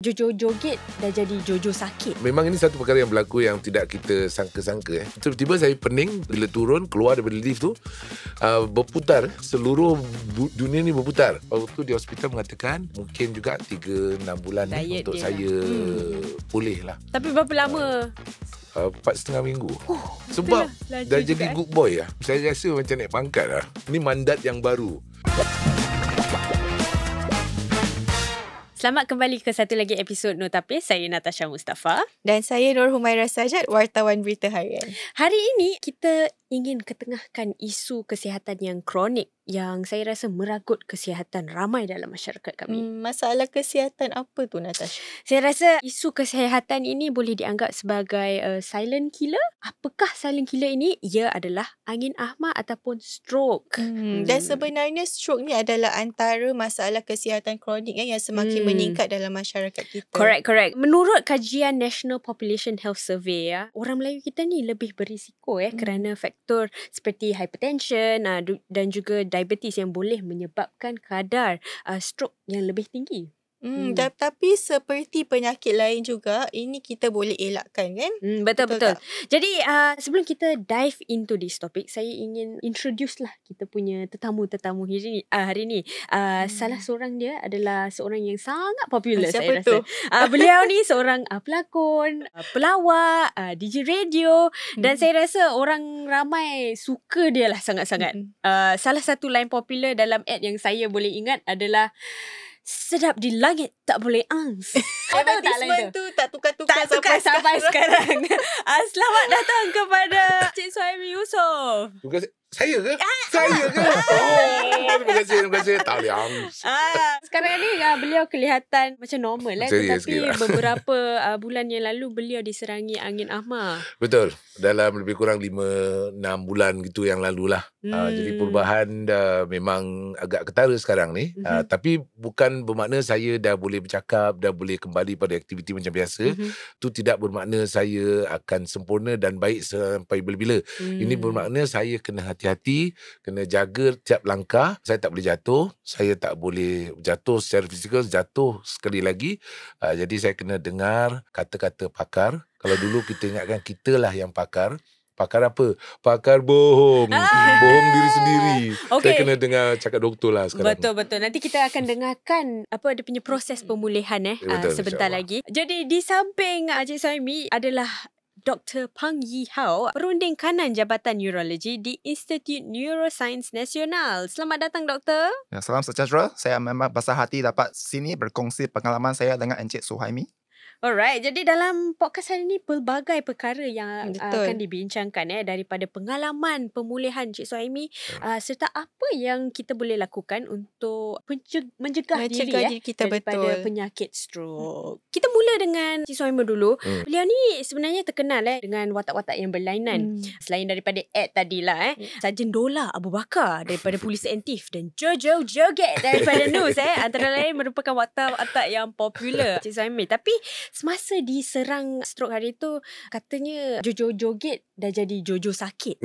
Jojo joget dah jadi Jojo sakit. Memang ini satu perkara yang berlaku yang tidak kita sangka-sangka. Tiba-tiba saya pening bila turun keluar daripada lift tu, berputar, seluruh dunia ni berputar. Waktu di hospital mengatakan mungkin juga 3-6 bulan Diet untuk dia saya pulih lah. Tapi berapa lama? 4,5 minggu. Sebab dah jadi good boy lah. Saya rasa macam naik pangkat lah. Ini mandat yang baru. Selamat kembali ke satu lagi episod Notapis. Saya Natasha Mustafa. Dan saya Nur Humaira Sajat, wartawan Berita Harian. Hari ini kita ingin ketengahkan isu kesihatan yang kronik yang saya rasa meragut kesihatan ramai dalam masyarakat kami. Masalah kesihatan apa tu, Natasha? Saya rasa isu kesihatan ini boleh dianggap sebagai silent killer. Apakah silent killer ini? Ia adalah angin ahmad ataupun stroke. Dan sebenarnya stroke ni adalah antara masalah kesihatan kronik yang semakin meningkat dalam masyarakat kita. Correct. Menurut kajian National Population Health Survey, orang Melayu kita ni lebih berisiko kerana faktor seperti hypertension dan juga diabetes yang boleh menyebabkan kadar stroke yang lebih tinggi. Tapi seperti penyakit lain juga, ini kita boleh elakkan kan? Betul. Jadi sebelum kita dive into this topic, saya ingin introduce lah kita punya tetamu hari ni. Salah seorang dia adalah seorang yang sangat popular. Siapa saya tu? rasa. Beliau ni seorang pelakon, pelawak, DJ radio dan saya rasa orang ramai suka dia lah sangat-sangat. Salah satu line popular dalam ad yang saya boleh ingat adalah sedap di langit tak boleh ans. Kau tahu tak lain tu? Tak tukar-tukar sampai sekarang. Selamat datang kepada Cik Suhaimi Yusof. Saya ke? Saya ke? Oh, terima kasih. Tak boleh ans. Sekarang ni beliau kelihatan macam normal tetapi beberapa bulan yang lalu beliau diserangi angin ahmad. Betul. Dalam lebih kurang 5-6 bulan gitu yang lalu lah. Jadi perubahan dah memang agak ketara sekarang ni. Tapi bukan bermakna saya dah boleh bercakap, dah boleh kembali pada aktiviti macam biasa. Itu tidak bermakna saya akan sempurna dan baik sampai bila-bila. Ini bermakna saya kena hati-hati, kena jaga tiap langkah. Saya tak boleh jatuh. Saya tak boleh jatuh secara fizikal, jatuh sekali lagi. Jadi saya kena dengar kata-kata pakar. Kalau dulu kita ingatkan kita lah yang pakar. Pakar apa? Pakar bohong. Bohong diri sendiri. Saya kena dengar cakap doktor lah sekarang. Betul. Nanti kita akan dengarkan apa dia punya proses pemulihan Betul, sebentar lagi. Jadi di samping Cik Suhaimi adalah Dr. Pang Yee Hao, perunding kanan Jabatan Neurologi di Institut Neuroscience Nasional. Selamat datang, Doktor. Ya, salam sejahtera. Saya memang besar hati dapat sini berkongsi pengalaman saya dengan Encik Suhaimi. Alright, jadi dalam podcast hari ini pelbagai perkara yang akan dibincangkan daripada pengalaman pemulihan Cik Suhaimi serta apa yang kita boleh lakukan untuk mencegah diri kita daripada penyakit stroke. Kita mula dengan Cik Suhaimi dulu. Beliau ni sebenarnya terkenal dengan watak-watak yang berlainan. Selain daripada ad tadilah Sarjan Dola Abu Bakar daripada Polis Aktif dan Jojo Joget daripada Nus antara lain merupakan watak-watak yang popular Cik Suhaimi. Tapi semasa diserang stroke hari tu, katanya Jojo joget dah jadi Jojo sakit.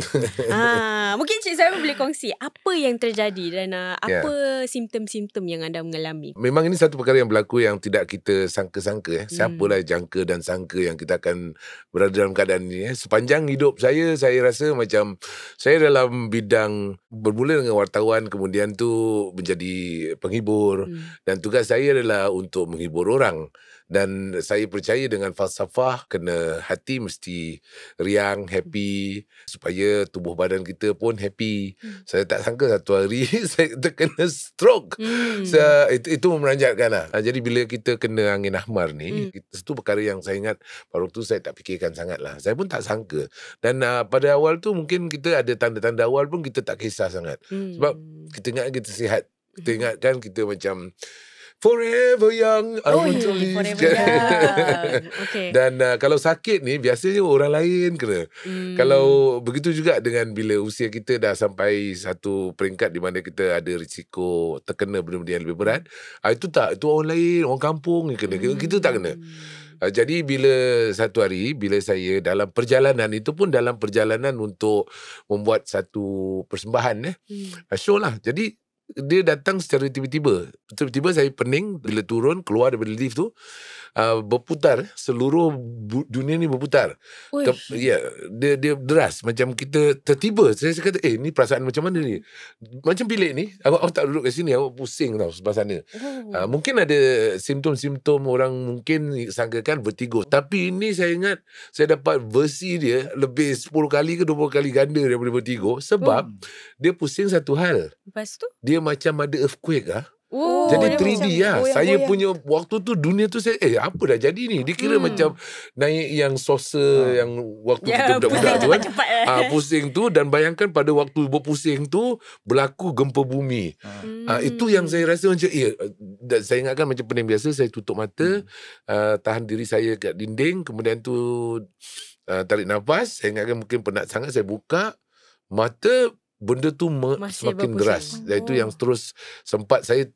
Mungkin Cik Suhaimi boleh kongsi apa yang terjadi dan apa simptom-simptom yang anda mengalami. Memang ini satu perkara yang berlaku yang tidak kita sangka-sangka. Siapalah jangka dan sangka yang kita akan berada dalam keadaan ini. Sepanjang hidup saya rasa macam saya dalam bidang bermula dengan wartawan, kemudian tu menjadi penghibur. Dan tugas saya adalah untuk menghibur orang. Dan saya percaya dengan falsafah kena hati mesti riang, happy supaya tubuh badan kita pun happy. Saya tak sangka satu hari saya terkena stroke. Itu memeranjatkan lah. Jadi bila kita kena angin ahmar ni, itu perkara yang saya ingat pada waktu saya tak fikirkan sangat lah. Saya pun tak sangka. Dan pada awal tu mungkin kita ada tanda-tanda awal pun kita tak kisah sangat. Sebab kita ingat kita sihat. Kita ingatkan kita macam forever young, I want to live. Forever young. Okay. Dan kalau sakit ni biasanya orang lain kena. Kalau begitu juga dengan bila usia kita dah sampai satu peringkat di mana kita ada risiko terkena benda-benda yang lebih berat, itu orang lain, orang kampung yang kena. Kita tak kena. Jadi bila satu hari, bila saya dalam perjalanan, itu pun dalam perjalanan untuk membuat satu persembahan show lah. Jadi dia datang secara tiba-tiba. Tiba-tiba saya pening bila turun keluar daripada lift tu, berputar, seluruh dunia ni berputar. Uish. Ya, dia deras macam kita tertiba. Saya kata, ni perasaan macam mana ni? Macam bilik ni, awak tak duduk kat sini, awak pusing tau sebelah sana. Mungkin ada simptom-simptom orang mungkin sangkakan vertigo. Tapi ini saya ingat saya dapat versi dia lebih 10 kali ke 20 kali ganda daripada vertigo. Sebab dia pusing satu hal. Lepas tu? Dia macam ada earthquake dia jadi 3D macam Saya goyang-goyang. punya waktu tu dunia tu saya apa dah jadi ni? Dia kira macam naik yang saucer yang waktu kita budak-budak tu kan. Cepat Pusing tu, dan bayangkan pada waktu berpusing tu berlaku gempa bumi. Itu yang saya rasa macam saya ingatkan macam pening biasa, saya tutup mata, tahan diri saya kat dinding, kemudian tu tarik nafas. Saya ingatkan mungkin penat sangat, saya buka mata, benda tu semakin deras. Dan itu yang terus sempat saya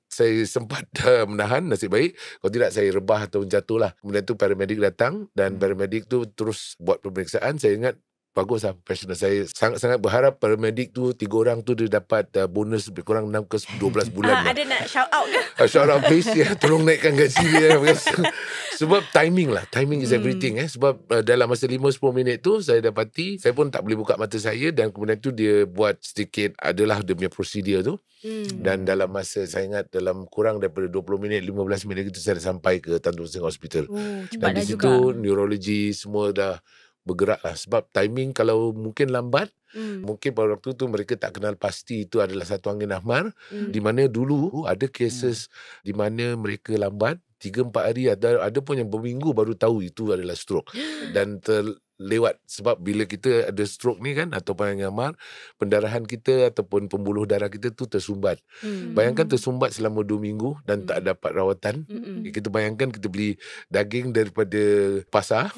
sempat menahan, nasib baik. Kalau tidak saya rebah atau jatuh lah. Kemudian tu paramedik datang dan paramedik tu terus buat pemeriksaan. Saya ingat bagus lah profesional. Saya sangat-sangat berharap paramedik tu 3 orang tu dia dapat bonus lebih kurang 6 ke 12 bulan lah. Ada nak shout out ke? Shout out please tolong naikkan gaji dia. Sebab timing lah, timing is everything sebab dalam masa 5-10 minit tu saya dapati saya pun tak boleh buka mata saya, dan kemudian tu dia buat sedikit adalah dia punya prosedur tu. Dan dalam masa saya ingat dalam kurang daripada 20 minit 15 minit itu saya dah sampai ke Tan Tock Seng Hospital. Dan di situ neurologi semua dah bergerak lah. Sebab timing kalau mungkin lambat, mungkin pada waktu tu mereka tak kenal pasti itu adalah satu angin ahmar. Di mana dulu ada cases di mana mereka lambat 3-4 hari, ada pun yang berminggu baru tahu itu adalah stroke. Dan terlewat sebab bila kita ada stroke ni kan, atau angin ahmar, pendarahan kita ataupun pembuluh darah kita tu tersumbat. Bayangkan tersumbat selama 2 minggu dan tak dapat rawatan. Kita bayangkan kita beli daging daripada pasar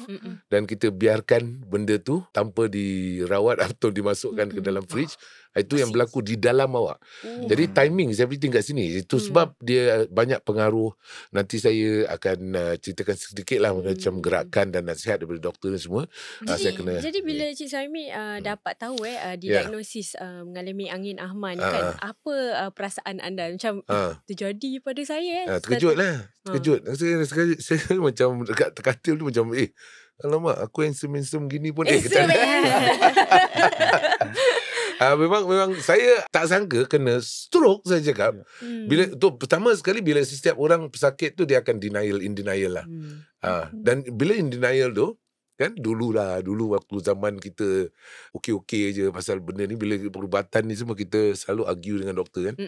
dan kita biarkan benda tu tanpa dirawat atau dimasukkan ke dalam fridge. Itu yang berlaku di dalam awak. Jadi timing is everything kat sini. Itu sebab dia banyak pengaruh. Nanti saya akan ceritakan sedikit lah macam gerakan dan nasihat daripada doktor ni semua. Jadi bila Cik Suhaimi dapat tahu diagnosis mengalami angin ahman kan, apa perasaan anda? Macam terjadi pada saya terkejut lah. Terkejut. Saya macam dekat katil tu macam alamak, aku handsome gini pun memang saya tak sangka kena stroke, saya cakap. Bila tu pertama sekali, bila setiap orang pesakit tu dia akan in denial lah. Dan bila in denial tu kan, dulu waktu zaman kita okey-okey je pasal benda ni, bila perubatan ni semua kita selalu argue dengan doktor kan.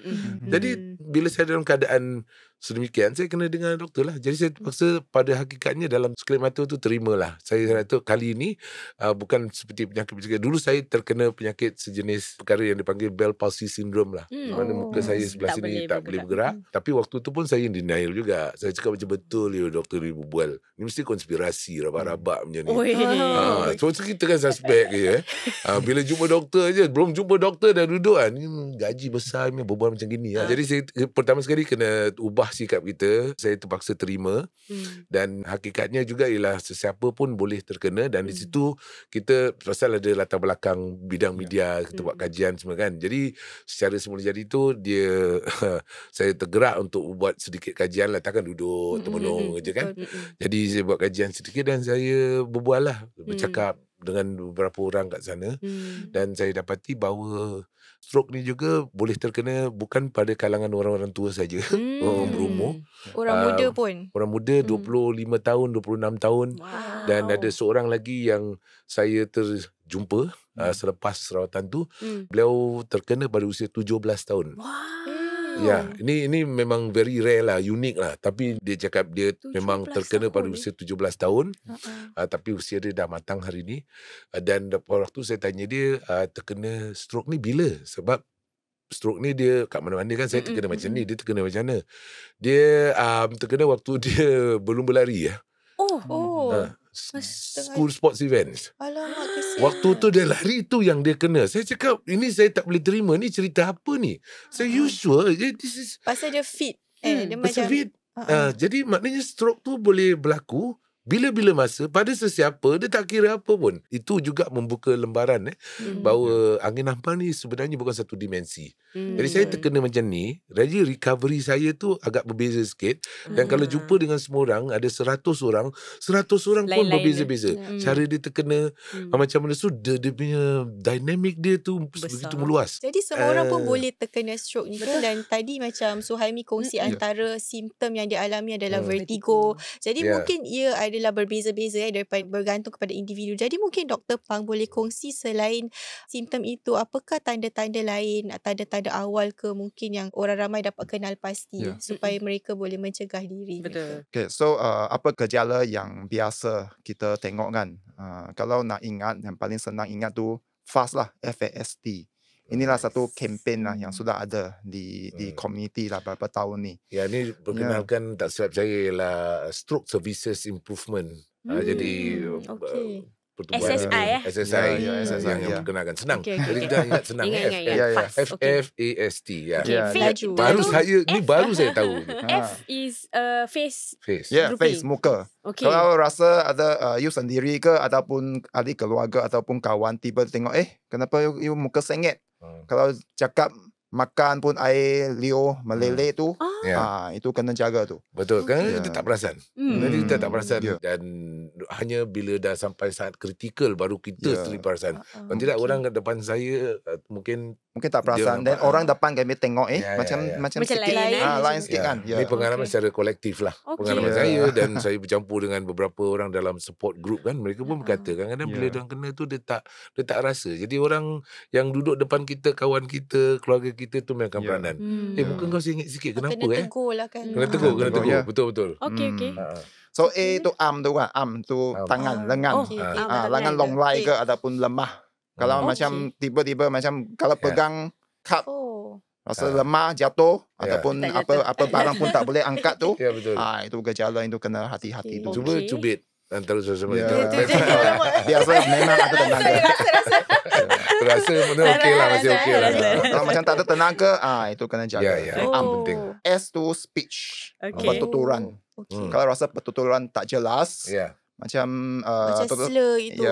Jadi bila saya dalam keadaan sedemikian, saya kena dengan doktor lah. Jadi saya terpaksa, pada hakikatnya dalam sekelip mata tu terimalah. Saya rasa kali ini bukan seperti penyakit-penyakit. Dulu saya terkena penyakit sejenis perkara yang dipanggil Bell palsy syndrome lah. Di mana muka saya sebelah sini tak boleh bergerak. Tapi waktu tu pun saya in denial juga. Saya cakap macam betul ya doktor ni berbual. Ni mesti konspirasi, rabak-rabak macam ni. So kita kan suspek je. Bila jumpa doktor je, belum jumpa doktor dah duduk kan, gaji besar ni berbual macam gini. Jadi saya pertama sekali kena ubah sikap kita. Saya terpaksa terima. Dan hakikatnya juga ialah sesiapa pun boleh terkena. Dan di situ kita pasal ada latar belakang bidang media, kita buat kajian semua kan. Jadi secara semula jadi tu dia saya tergerak untuk buat sedikit kajian lah. Takkan duduk termenung je kan. Jadi saya buat kajian sedikit dan saya berbual lah, bercakap dengan beberapa orang kat sana. Dan saya dapati bahawa stroke ni juga boleh terkena bukan pada kalangan orang-orang tua saja. Orang berumur, orang muda pun. Orang muda 25 tahun, 26 tahun. Dan ada seorang lagi yang saya terjumpa selepas rawatan tu. Beliau terkena pada usia 17 tahun. Ya, ini memang very rare lah, unik lah. Tapi dia cakap dia memang terkena pada usia 17 tahun. Tapi usia dia dah matang hari ni. Dan waktu saya tanya dia, terkena stroke ni bila? Sebab stroke ni dia kat mana-mana kan, saya terkena macam ni, dia terkena macam mana. Dia terkena waktu dia belum berlari ya. School sports events. Alamak, kesian. Waktu tu dia lari tu yang dia kena. Saya cakap, ini saya tak boleh terima. Ni cerita apa ni? Saya usual. This is Pasal dia fit. Dia pasal macam fit. Jadi maknanya stroke tu boleh berlaku bila-bila masa pada sesiapa dia tak kira apa pun. Itu juga membuka lembaran bahawa angin hampang ni sebenarnya bukan satu dimensi. Jadi saya terkena macam ni, jadi recovery saya tu agak berbeza sikit. Dan kalau jumpa dengan semua orang, ada 100 orang, 100 orang pun Lain-lain berbeza-beza. Cara dia terkena macam mana, so dia punya dynamic dia tu begitu meluas. Jadi semua orang pun boleh terkena stroke ni kan. Dan tadi macam Suhaimi kongsi antara simptom yang dialami adalah vertigo. Jadi mungkin ia adalah berbeza-beza daripada bergantung kepada individu. Jadi mungkin Dr. Pang boleh kongsi selain simptom itu, apakah tanda-tanda lain, tanda-tanda awal ke mungkin yang orang ramai dapat kenal pasti supaya mereka boleh mencegah diri. Betul. Okay, so apa gejala yang biasa kita tengok kan? Kalau nak ingat, yang paling senang ingat tu FAST lah, FAST. Inilah satu kempen lah yang sudah ada di community lah beberapa tahun ni. Ya, ni perkenalkan tak silap saya ialah Stroke Services Improvement. Jadi pertubuhan SSI SSI SSI, yang perkenalkan. Senang. Okay. Jadi kita ingat senang. Ingat. FFAST. Laju. Baru saya tahu. F is face. Ya, Grouping. face, muka. Okay. Kalau rasa ada you sendiri ke ataupun adik keluarga ataupun kawan tiba tengok kenapa you muka sengit. Kalau cakap makan pun air liur meleleh tu, itu kena jaga tu. Betul, kan kita tak perasan. Jadi kita tak perasan dan hanya bila dah sampai saat kritikal baru kita sendiri perasan. Kalau tidak orang kat depan saya mungkin tak perasan. Dan orang depan kami tengok macam sikit lain sikit kan. Ini pengalaman secara kolektif lah. Pengalaman saya dan saya bercampur dengan beberapa orang dalam support group kan. Mereka pun berkata kadang-kadang bila dia kena tu dia tak rasa. Jadi orang yang duduk depan kita, kawan kita, keluarga kita tu mainkan peranan. Muka kau sengit sikit, kenapa kena tegur lah kan. Kena tegur. Betul-betul. Okay. So tu arm tu kan, arm tu tangan, lengan. Lengan longlai ke ataupun lemah. Kalau macam tiba-tiba macam kalau pegang cup rasa lemah, jatuh ataupun apa barang pun tak boleh angkat tu. Ya, betul. Itu gejala itu kena hati-hati tu. Cuba cubit antara sama-sama itu. Biasa memang ada tenaga. Rasa pun okey lah, masih okey lah. Kalau macam tak ada tenaga, itu kena jaga. Arm penting. S tu speech, pertuturan. Kalau rasa pertuturan tak jelas, macam slur itu.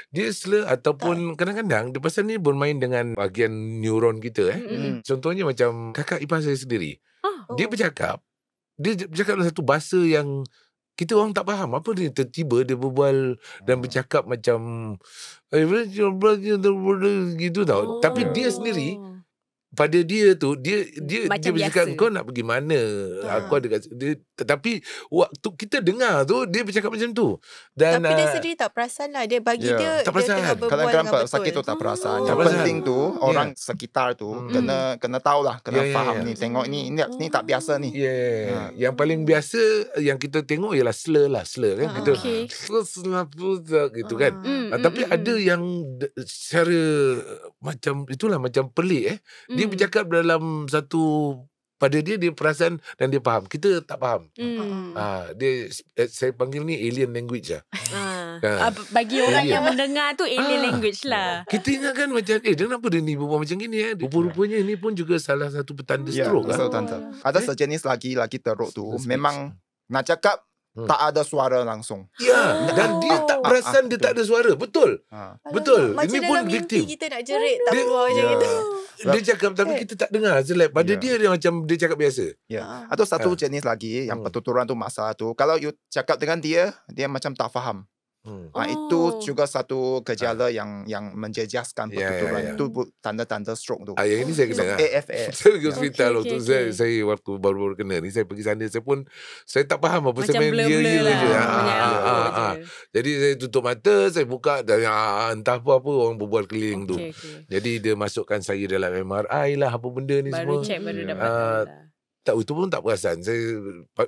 Dia slur ataupun kadang-kadang dia pasal ni bermain dengan bahagian neuron kita. Contohnya macam kakak ipar saya sendiri. Dia bercakap dalam satu bahasa yang kita orang tak faham. Apa dia tiba-tiba dia berbual dan bercakap macam gitu tau. Tapi dia sendiri pada dia tu dia bercakap kau nak pergi mana, aku ada dia, tetapi waktu kita dengar tu dia bercakap macam tu. Dan tapi dia sendiri tak perasan lah. Dia bagi dia tak perasan. dia tengah berbual Kadang-kadang dengan sakit tu tak perasan. Yang penting tu orang sekitar tu kena tahulah, kena faham ni. Tengok ni tak biasa ni. Yang paling biasa yang kita tengok ialah slur kan. Kita gitu kan. Tapi ada yang secara macam itulah macam pelik dia bercakap dalam satu pada dia perasan dan dia faham. Kita tak faham. Dia saya panggil ni alien language lah. Bagi orang yang mendengar tu alien language lah. Kita ingatkan macam kenapa dia ni berbual macam gini Rupa-rupanya ini pun juga salah satu petanda stroke lah. Ada sejenis lagi teruk tu. Memang nak cakap tak ada suara langsung. Dan dia tak perasan dia tak ada suara. Betul. Betul. Macam ini pun dalam victim. mimpi kita nak jerit tak keluar macam gitu. Dia cakap tapi kita tak dengar. Pada dia macam dia cakap biasa. Atau satu jenis lagi yang pertuturan tu masalah tu. Kalau you cakap dengan dia macam tak faham. Itu juga satu gejala yang menjejaskan pertuturan. Itu tanda-tanda stroke tu. Yang ini saya kena AFS. Saya pergi hospital waktu saya waktu baru-baru kena ni, saya pergi sana, saya tak faham apa saya main je. Jadi saya tutup mata, saya buka dan entah apa orang berbual keliling tu. Jadi dia masukkan saya dalam MRI lah apa benda ni baru semua. Check baru dapat itu pun tak perasan. Saya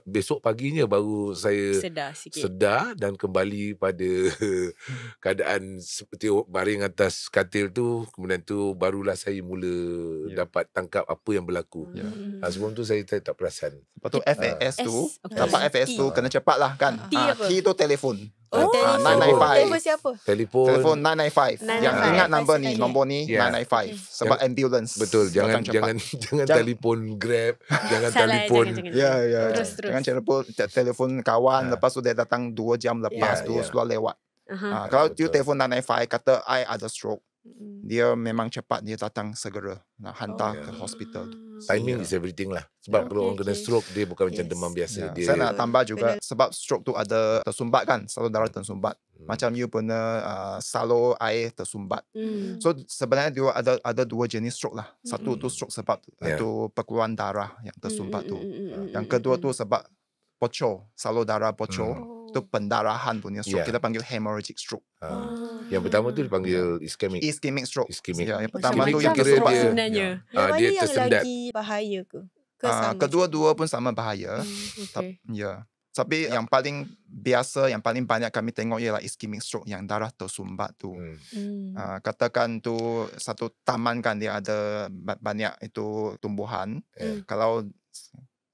besok paginya baru saya sedar dan kembali pada keadaan seperti baring atas katil tu. Kemudian tu barulah saya mula dapat tangkap apa yang berlaku. Sebelum tu saya tak perasan. Lepas tu FAS tu, dapat FAS tu kena cepat lah kan. T tu telefon. 995. Telefon siapa? Telefon 995. Yang 995. ingat number ni, nombor ni Ya. 995. Sebab ambulance. Betul, jangan akan cepat. jangan telefon Grab, jangan Salah, telefon. jangan. Ya. Terus. Jangan telefon kawan, lepas tu dia datang 2 jam lepas Ya, tu ya. seluar lewat. Aha. Kalau betul. you telefon 995 kata I ada stroke, dia memang cepat, dia datang segera nak hantar ke hospital tu. Timing is everything lah. Sebab kalau orang kena stroke, dia bukan macam Yes. demam biasa. Ya. Dia Saya nak tambah juga sebab stroke tu ada tersumbat kan, salur darah tersumbat. Macam you pernah salur air tersumbat. So sebenarnya dia ada 2 jenis stroke lah. Satu tu stroke sebab itu perkeluaran darah yang tersumbat tu. Yang kedua tu sebab bocor, salur darah bocor. Itu pendarahan punya stroke. Ya. Kita panggil hemorrhagic stroke. Yang pertama tu dipanggil ischemic. Ischemic stroke. Ischemic. Ya, yang pertama tu Ischemic yang kira tersumbat. dia- sebenarnya. Yang mana dia yang tersendat. lagi bahaya ke? Sama Kedua-dua pun sama bahaya. Okay. Ya. Tapi yang paling biasa, yang paling banyak kami tengok ialah ischemic stroke, yang darah tersumbat tu. Katakan tu satu taman kan, dia ada banyak itu tumbuhan. Kalau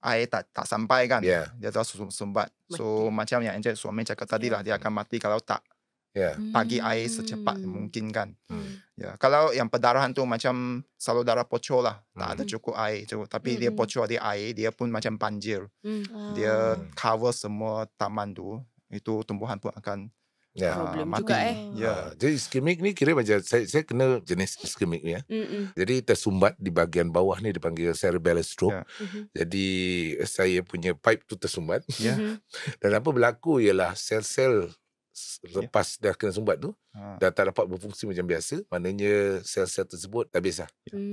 air tak sampai kan, Ya. dia terus sumbat. So macam yang Angel suami cakap tadi lah, dia akan mati kalau tak Ya. bagi air secepat mungkin kan. Ya, kalau yang perdarahan tu macam salur darah bocor lah, tak ada cukup air. Tapi dia bocor, dia air, dia pun macam banjir. Dia cover semua taman tu, itu tumbuhan pun akan Ya. Problem mati. juga, Ya. Jadi ischemic ni kira macam saya kena jenis ischemic ni ya. Jadi tersumbat di bahagian bawah ni dipanggil cerebral stroke. Ya. Jadi saya punya pipe tu tersumbat. Ya. Dan apa berlaku ialah sel-sel lepas dah kena sumbat tu dah tak dapat berfungsi macam biasa. Maknanya sel-sel tersebut dah biasa.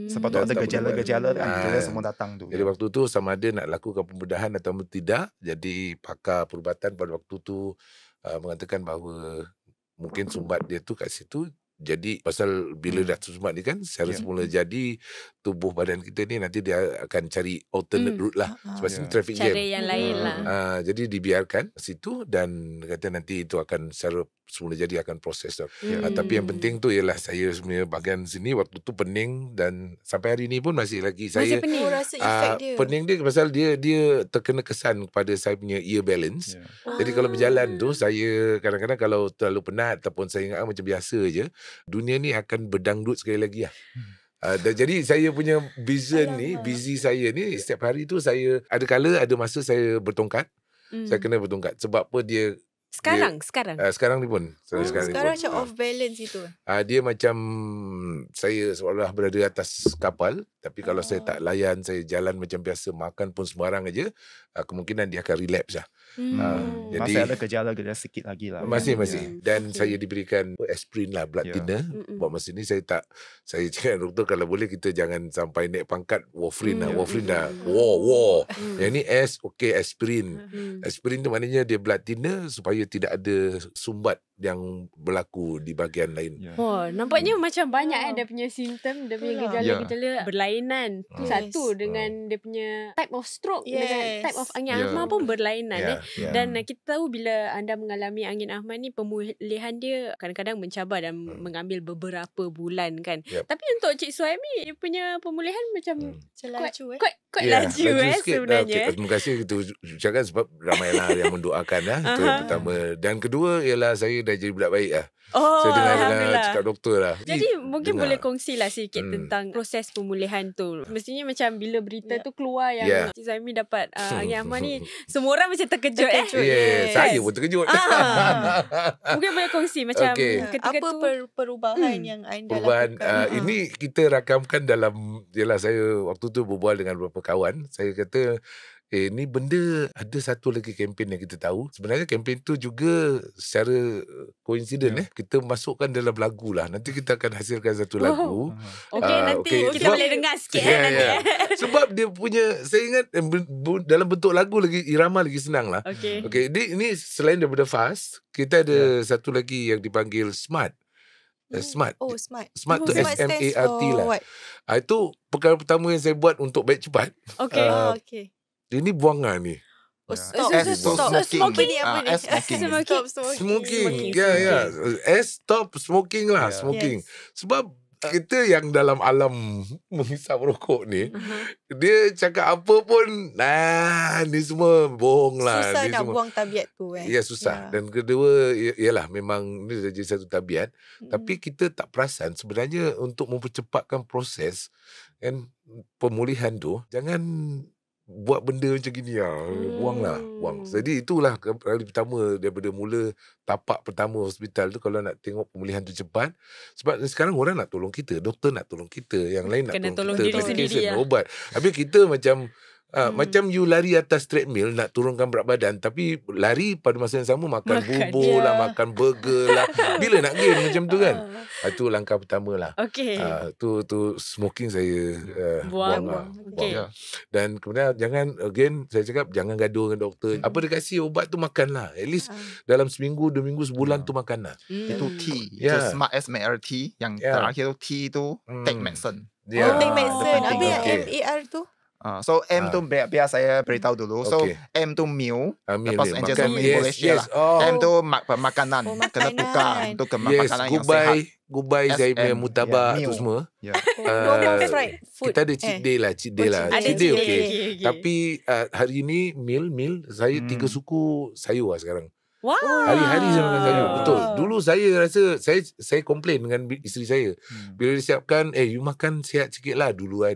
Sebab tu Dah ada tak gejala-gejala kan, Ah. dia semua datang tu. Jadi waktu tu sama ada nak lakukan pembedahan atau tidak. Jadi pakar perubatan pada waktu tu mengatakan bahawa mungkin sumbat dia tu kat situ. Jadi pasal bila dah tersumbat ni kan, secara semula jadi tubuh badan kita ni nanti dia akan cari alternate route lah. Sebab sini traffic Cara jam. yang lain lah. Jadi dibiarkan situ dan kata nanti itu akan secara semula jadi akan proses tu. Tapi yang penting tu ialah saya sebenarnya bahagian sini waktu tu pening dan sampai hari ni pun masih lagi saya Masih pening. rasa efek dia. pening dia pasal dia terkena kesan kepada saya punya ear balance. Jadi kalau berjalan tu saya kadang-kadang kalau terlalu penat ataupun saya ingat macam biasa je, dunia ni akan berdangdut sekali lagi lah. Jadi saya punya vision ni, busy saya ni setiap hari tu saya ada kala ada masa saya bertongkat. Saya kena bertongkat sebab apa dia Sekarang. sekarang ni pun Sekarang ni pun. macam off balance itu. Dia macam saya seolah berada atas kapal, tapi kalau saya tak layan, saya jalan macam biasa, makan pun sembarang aja, kemungkinan dia akan relapse lah. Jadi Masih ada gejala-gejala sikit lagi lah. masih dan saya diberikan aspirin lah, blood thinner. Buat masa ni saya cakap doktor kalau boleh kita jangan sampai naik pangkat warfarin lah. Warfarin dah war. Yang ni aspirin. Aspirin tu maknanya dia blood thinner supaya tidak ada sumbat yang berlaku di bahagian lain. Oh, nampaknya macam banyak dia punya simptom, dia punya gejala-gejala berlainan. Satu dengan dia punya type of stroke dengan type of angin asma pun berlainan. Dan kita tahu bila anda mengalami angin asma ni, pemulihan dia kadang-kadang mencabar dan mengambil beberapa bulan kan. Tapi untuk Cik Suhaimi, dia punya pemulihan macam quite laju sebenarnya. Terima kasih kita ucapkan sebab ramailah yang mendoakan lah. Itu yang pertama. Dan kedua ialah saya dah jadi budak baik lah. Saya dengar cakap doktor lah. Jadi mungkin boleh kongsilah sikit tentang proses pemulihan tu. Mestinya macam bila berita tu keluar yang Cik Suhaimi dapat angin asma ni, semua orang macam terkejut. Saya pun terkejut. Mungkin boleh kongsi macam ketika apa tu perubahan yang anda perubahan lakukan? ini kita rakamkan dalam, yalah saya waktu tu berbual dengan beberapa kawan. Saya kata ni benda ada satu lagi kempen yang kita tahu. Sebenarnya kempen tu juga secara coincident kita masukkan dalam lagu lah. Nanti kita akan hasilkan satu lagu. Nanti kita boleh dengar sikit nanti. Sebab dia punya, saya ingat dalam bentuk lagu lagi, irama lagi senang lah. Okay. Ini selain daripada fast, kita ada satu lagi yang dipanggil smart. Smart. Smart tu SMART lah. Itu perkara pertama yang saya buat untuk baik cepat. Okay. Ini buangan ni. Stop. Smoking ni apa ni? Stop smoking. Smoking. Ya. Stop smoking lah. Smoking. Sebab kita yang dalam alam menghisap rokok ni, dia cakap apa pun, ni semua bohong lah. Susah ni nak semua buang tabiat tu. Ya, susah. Dan kedua, ialah memang ni dah jadi satu tabiat. Tapi kita tak perasan sebenarnya untuk mempercepatkan proses kan, pemulihan tu, jangan buat benda macam gini lah. Buang. Jadi itulah kali pertama daripada mula tapak pertama hospital tu, kalau nak tengok pemulihan tu cepat. Sebab sekarang orang nak tolong kita, doktor nak tolong kita, yang lain nak tolong kita, diri sendiri lah. ubat. Habis kita macam macam you lari atas treadmill nak turunkan berat badan, tapi lari pada masa yang sama makan bubur lah, makan burger lah. Bila nak gain macam tu kan? Itu langkah pertama lah. Okay. Tu smoking saya buang. Okay. Dan kemudian jangan, again saya cakap, jangan gaduh dengan doktor. Apa dia kasih ubat tu makan lah. At least dalam seminggu, 2 minggu, sebulan tu makan lah. Itu T. Itu Smart SMART. Yang terakhir tu T tu take medicine. Take medicine. Habis yang MAR tu? So M tu biar saya beritahu dulu. So M tu meal. Lepas Angel boleh share lah. M tu makanan. Kena tukar untuk makanan yang sehat. Goodbye saya punya mutabak tu semua. Fried food. Kita ada cheat day lah. Cheat day okay. Tapi hari ni meal saya 3 suku sayur lah sekarang. Wow. Hari-hari saya makan sayur. Betul. Dulu saya rasa saya komplain dengan isteri saya. Bila dia siapkan, you makan sihat sikit lah dulu.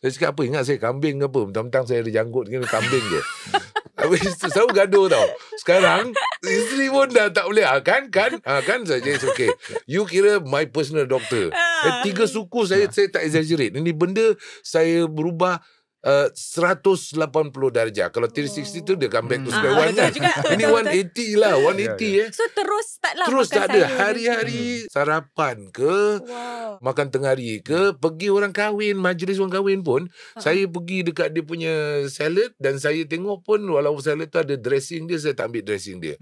Saya cakap apa? Ingat saya kambing ke apa? Mentang-mentang saya ada janggut dengan kambing je. Habis tu selalu gaduh tau. Sekarang isteri pun dah tak boleh. Kan saja. It's okay. You kira my personal doctor. 3 suku saya tak exaggerate. Ini benda saya berubah 180 darjah. Kalau 360 tu dia come back to square one kan. Ini 180 lah. 180 So terus tak tak ada. Hari-hari sarapan ke, makan tengah hari ke, pergi orang kahwin, majlis orang kahwin pun, saya pergi dekat dia punya salad dan saya tengok pun walaupun salad tu ada dressing dia, saya tak ambil dressing dia.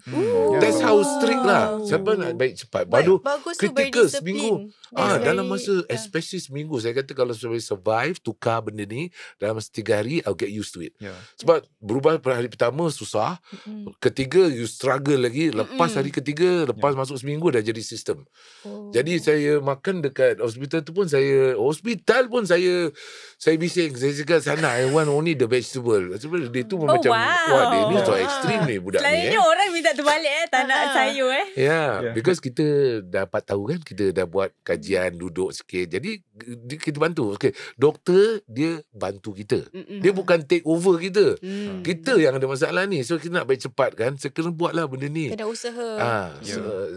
That's how strict lah. Siapa nak baik cepat. Baru critical seminggu. Dalam masa especially seminggu, saya kata kalau saya survive tukar benda ni dalam 3 hari, I'll get used to it. Sebab berubah pada hari pertama susah, ketiga you struggle lagi, lepas hari ketiga, lepas masuk seminggu dah jadi sistem. Jadi saya makan dekat hospital saya bising, saya cakap sana I want only the vegetable. Sebab dia tu macam dia ni so ekstrim ni budak ni. Selalunya orang minta terbalik tak nak sayur because kita dapat tahu kan, kita dah buat kajian, duduk sikit. Jadi kita bantu. Okay, doktor dia bantu kita. Dia bukan take over kita. Kita yang ada masalah ni. So kita nak baik cepat kan, saya kena buat lah benda ni. Kena usaha.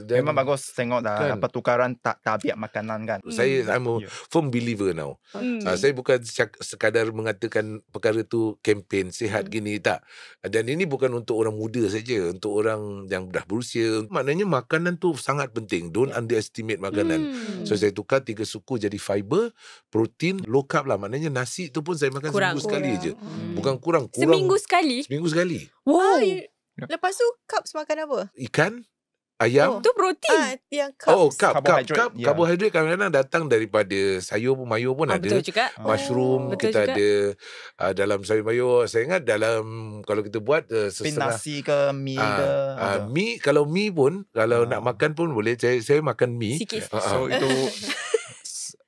Memang bagus tengok dah pertukaran tabiat makanan kan. I'm a firm believer now. Saya bukan sekadar mengatakan perkara tu kempen sihat gini, tak. Dan ini bukan untuk orang muda saja, untuk orang yang dah berusia. Maknanya makanan tu sangat penting. Don't underestimate makanan. So saya tukar 3 suku jadi fiber, protein, low carb lah. Maknanya nasi tu pun saya makan seminggu sekali je. Bukan kurang. Seminggu sekali? Seminggu sekali. Wow. Lepas tu carbs makan apa? Ikan, ayam. Itu protein. Yang carbs. Karbohidrat kadang-kadang datang daripada sayur pun, mayur pun ada. Betul juga. Mushroom kita ada dalam sayur mayur. Saya ingat dalam, kalau kita buat nasi ke mi ke. Mi, kalau mi pun, kalau nak makan pun boleh. Saya makan mi. Sikit. So itu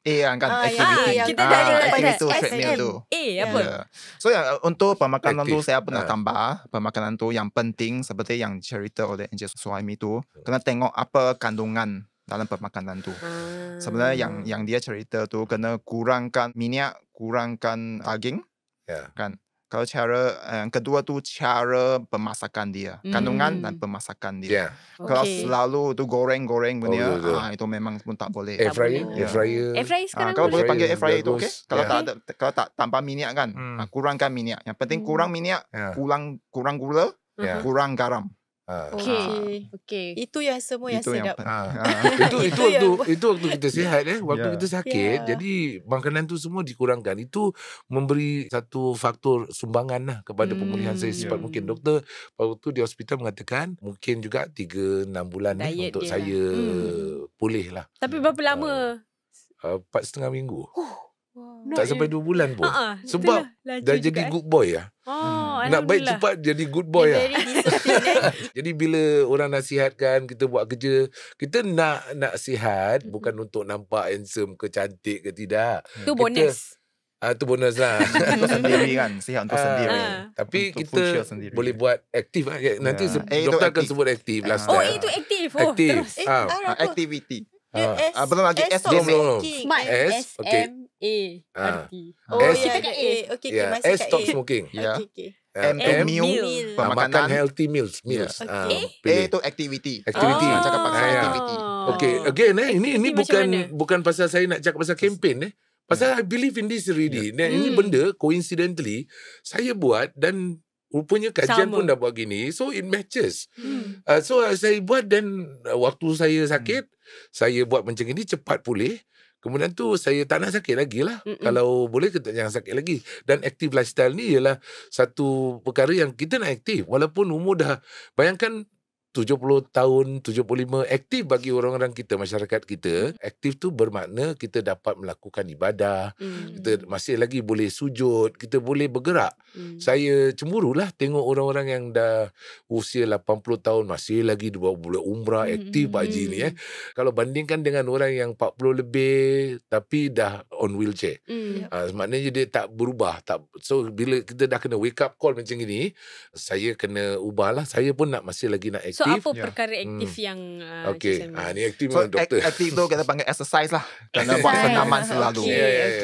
kan activity. Kita dah ada activity treadmill tu. Apa? So untuk pemakanan tu saya pernah tambah. Pemakanan tu yang penting seperti yang cerita oleh Angel Suhaimi tu, kena tengok apa kandungan dalam pemakanan tu. Sebenarnya yang dia cerita tu kena kurangkan minyak, kurangkan daging. Kan. Kalau yang kedua tu cara pemasakan dia, kandungan dan pemasakan dia. Kalau selalu tu goreng-goreng punya, itu memang pun tak boleh. Air fryer sekarang. Kalau boleh panggil air fryer itu okey. Kalau tak tanpa minyak kan, kurangkan minyak. Yang penting kurang minyak, kurang gula, kurang garam. Okay. Itu yang semua yang sedap. Itu waktu kita sihat waktu kita sakit. Jadi makanan tu semua dikurangkan. Itu memberi satu faktor sumbangan lah kepada pemulihan saya secepat mungkin. Doktor waktu di hospital mengatakan mungkin juga 3-6 bulan untuk saya pulih lah. Tapi berapa lama? 4,5 minggu. Tak sampai 2 bulan pun. Sebab dah jadi good boy lah. Nak baik cepat jadi good boy lah. Jadi bila orang nasihatkan kita buat kerja, kita nak sihat bukan untuk nampak handsome ke cantik ke tidak. Tu bonus. Tu bonus lah. Untuk sendiri kan, sihat untuk sendiri. Tapi Untuk kita boleh buat aktif. Nanti doktor akan sebut aktif last Oh, time. itu aktif. Aktif. Terus. Activity. S, belum lagi S stop belum. smoking. Smart. S, okay. S-M-A-R-T. Oh, S, ya, kita kat A. Okay, Yeah, masih S kat stop A. smoking. Ya. Okay. M tu M, meal, meal. Makan pemakanan. healthy meals. Okay. A Pilih. tu activity. Activity. Cakap pasal ya. activity. Okay, again ini Activity macam mana? bukan pasal saya nak cakap pasal kempen Pasal I believe in this already. Dan ini benda coincidentally saya buat dan rupanya kajian pun dah buat gini. So it matches. So saya buat dan waktu saya sakit, saya buat macam ini cepat pulih. Kemudian tu saya tak nak sakit lagi lah. Kalau boleh kita jangan sakit lagi. Dan active lifestyle ni ialah satu perkara yang kita nak aktif. Walaupun umur dah, bayangkan 70 tahun, 75, aktif bagi orang-orang kita, masyarakat kita. Aktif tu bermakna kita dapat melakukan ibadah. Kita masih lagi boleh sujud, kita boleh bergerak. Saya cemburulah tengok orang-orang yang dah usia 80 tahun masih lagi boleh umrah, aktif Pak Haji ni. Kalau bandingkan dengan orang yang 40 lebih tapi dah on wheelchair. Maknanya dia tak berubah. So bila kita dah kena wake up call macam ini, saya kena ubahlah. Saya pun masih lagi nak aktif. So apa perkara aktif yang okay. Ni aktif So doktor. aktif tu kita panggil exercise lah. Kena buat senaman selalu.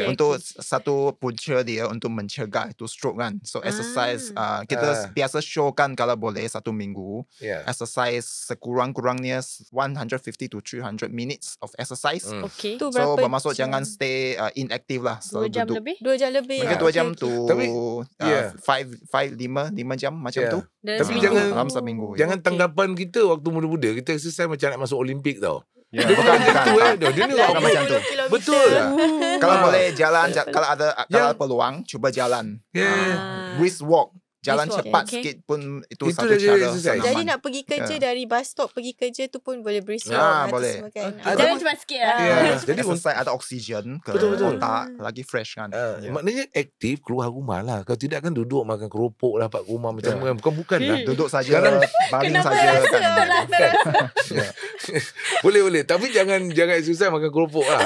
Untuk satu punca dia untuk mencegah itu stroke kan. So exercise kita biasa show kan kalau boleh 1 minggu. Exercise sekurang-kurangnya 150 to 300 minutes of exercise. Okay. Tu So berapa bermaksud jam? jangan stay inactive lah. 2 jam duduk. lebih? 2 jam lebih. Mungkin 2 jam tu Tapi, 5 jam macam tu. Dalam Tapi seminggu. Dalam seminggu. Jangan tanggapan kita waktu muda-muda, kita exercise macam nak masuk Olimpik tau. Ya, Dia bukan bukan. macam tu Dia ni Bukan macam tu. Betul. Kalau boleh jalan, kalau ada peluang, cuba jalan. Brisk walk. Jalan Brisk walk, cepat okay. sikit pun itu Itu satu dah cara exercise. Jadi senaman. nak pergi kerja dari bus stop pergi kerja tu pun boleh brisk walk. boleh. Semua kan. Jalan cepat sikit lah. Jadi Exercise ada oksigen ke Betul. otak, lagi fresh kan. maknanya aktif keluar rumah lah. Kalau tidak kan duduk makan keropok lah kat rumah macam bukan lah. Duduk saja, Sekarang- baring Kenapa saja rasa kan. betul lah Boleh. Tapi jangan exercise makan keropok lah.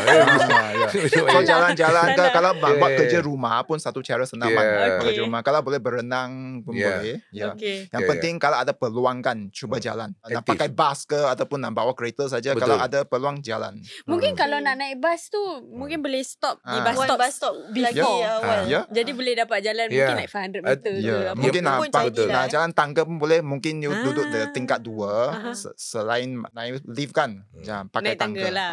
So jalan-jalan ke, kalau buat Yeah. kerja rumah pun satu cara senaman. Yeah. Kerja rumah, kalau boleh berenang pun Yeah. boleh. Ya. Okay. Yang penting kalau ada peluang kan cuba jalan. Nak Aktif. pakai bus ke ataupun nak bawa kereta saja, Betul. kalau ada peluang jalan. Mungkin kalau nak naik bus tu mungkin boleh stop di bus One stop. bus stop lagi before. awal. Ya. Jadi boleh dapat jalan mungkin naik 500 meter ke apa. Mungkin pun nak jadilah, nak jalan tangga pun boleh. Mungkin you duduk di tingkat 2 Aha. selain naik lift kan. Jangan pakai Naik tangga lah.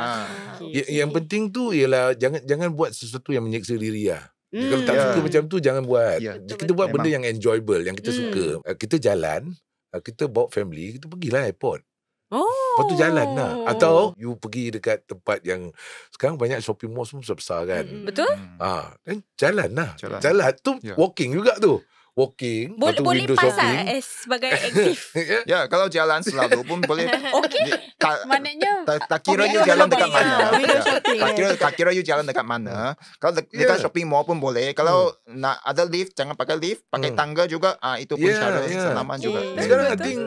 Okay. Yang penting tu ialah jangan buat sesuatu yang menyeksa diri lah. Kalau tak Ya. suka macam tu jangan buat. Ya. Kita buat benda yang enjoyable, yang kita suka. Kita jalan, kita bawa family, kita pergilah airport. Oh. Lepas tu jalan lah. Atau you pergi dekat tempat yang sekarang banyak shopping mall semua besar-besar kan. Betul? Dan jalan lah. Jalan. Jalan tu Ya. walking juga tu. Walking. lepas tu Boleh window pasal shopping. sebagai aktif. Ya, kalau jalan selalu pun boleh. Okey. Tak, Maknanya tak kira Okay, you jalan dekat shopping. mana. Window Ya. shopping, Tak kira you jalan dekat mana. Kalau dekat shopping mall pun boleh. Kalau nak ada lift, jangan pakai lift. Pakai tangga juga. Itu pun cara senaman juga. Sekarang I Betul. think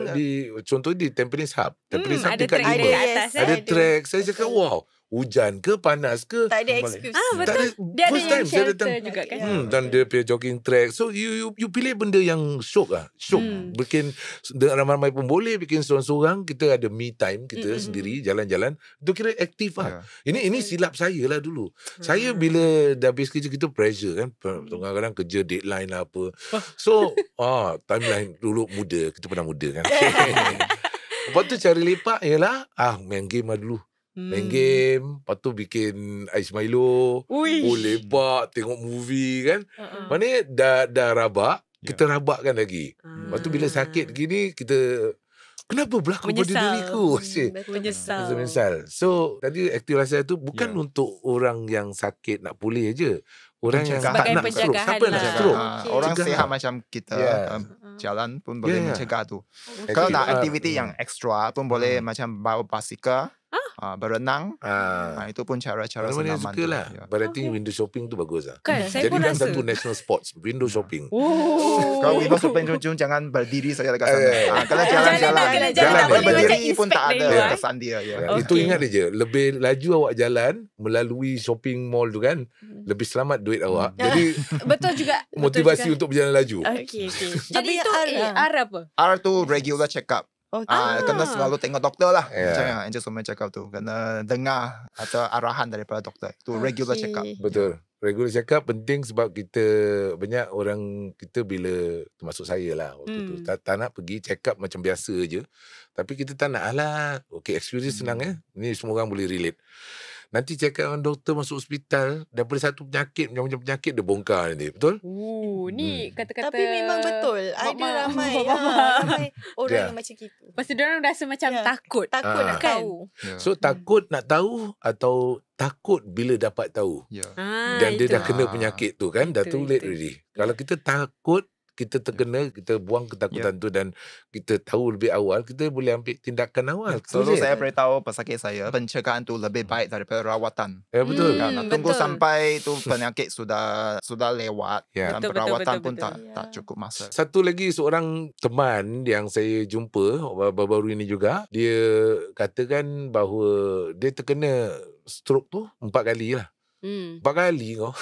contohnya di Tampines Hub. Tampines Hub ada tingkat track 5. kat atas. Ada track. Saya cakap wow. Hujan ke panas ke. Tak ada Boleh. excuse. Tak Betul. ada, Dia ada first yang time saya shelter datang. juga kan. Dan dia punya jogging track. So you pilih benda yang syok lah. Syok. Bikin dengan ramai-ramai pun boleh. Bikin seorang-seorang. Kita ada me time kita sendiri. Jalan-jalan. Itu kira aktif lah. Ini silap saya lah dulu. Saya bila dah habis kerja kita pressure kan. Kadang-kadang kerja deadline lah apa. So timeline dulu muda. Kita pernah muda kan. Lepas tu cari lepak ialah main game lah dulu. Main game, lepas tu bikin ais Milo, lepak, tengok movie kan. Maknanya dah rabak, kita rabakkan lagi. Lepas tu bila sakit gini, kita kenapa berlaku pada Menyesal. diriku? Menyesal. So tadi aktif lifestyle tu bukan untuk orang yang sakit nak pulih je. Orang yang tak Sebagai nak stroke. pencegahan Siapa yang nak lah. stroke? Orang Cegah. sehat macam kita jalan pun boleh mencegah tu. Kalau nak aktiviti yang ekstra pun boleh macam bawa basikal. berenang. Itu pun cara-cara Mana-mana senaman. suka lah. But I think window shopping tu bagus lah. Kan, saya pun Jadikan rasa. satu national sports, window shopping. Kalau window shopping jangan berdiri saja dekat sana. Kalau jalan-jalan. Jalan, Jalan, tak boleh berdiri macam pun tak inspect ada dari luar. kesan dia. Itu ingat je, lebih laju awak jalan melalui shopping mall tu kan, lebih selamat duit awak. Jadi Betul juga. motivasi betul untuk berjalan laju. juga. Okey. Jadi Habis itu R apa? R tu regular check up. Kena selalu tengok doktor lah. Yeah. Macam yang Angel Somen cakap tu. Kena dengar atau arahan daripada doktor. Itu regular check up. Betul. Regular check up penting sebab kita banyak orang kita bila termasuk saya lah waktu tu tak nak pergi check up macam biasa je. Tapi kita tak nak okay, experience senang Ni semua orang boleh relate. Nanti check up dengan doktor masuk hospital daripada satu penyakit macam-macam penyakit dia bongkar nanti. Betul? Ni kata-kata. Tapi memang betul. Ada ramai orang yang macam gitu. Pasti diorang rasa macam takut. Takut nak Kan? tahu. So takut nak tahu atau takut bila dapat tahu. Dan dia itu. dah kena penyakit tu kan, dah too late already. Kalau kita takut, kita terkena, kita buang ketakutan tu dan kita tahu lebih awal, kita boleh ambil tindakan awal. Selalu saya beritahu pesakit saya, pencegahan tu lebih baik daripada rawatan. Ya betul. Tunggu sampai tu penyakit sudah lewat dan Betul, perawatan betul, pun betul. tak cukup masa. Satu lagi seorang teman yang saya jumpa baru-baru ini juga, dia katakan bahawa dia terkena stroke tu 4 kali lah. 4 kali kau.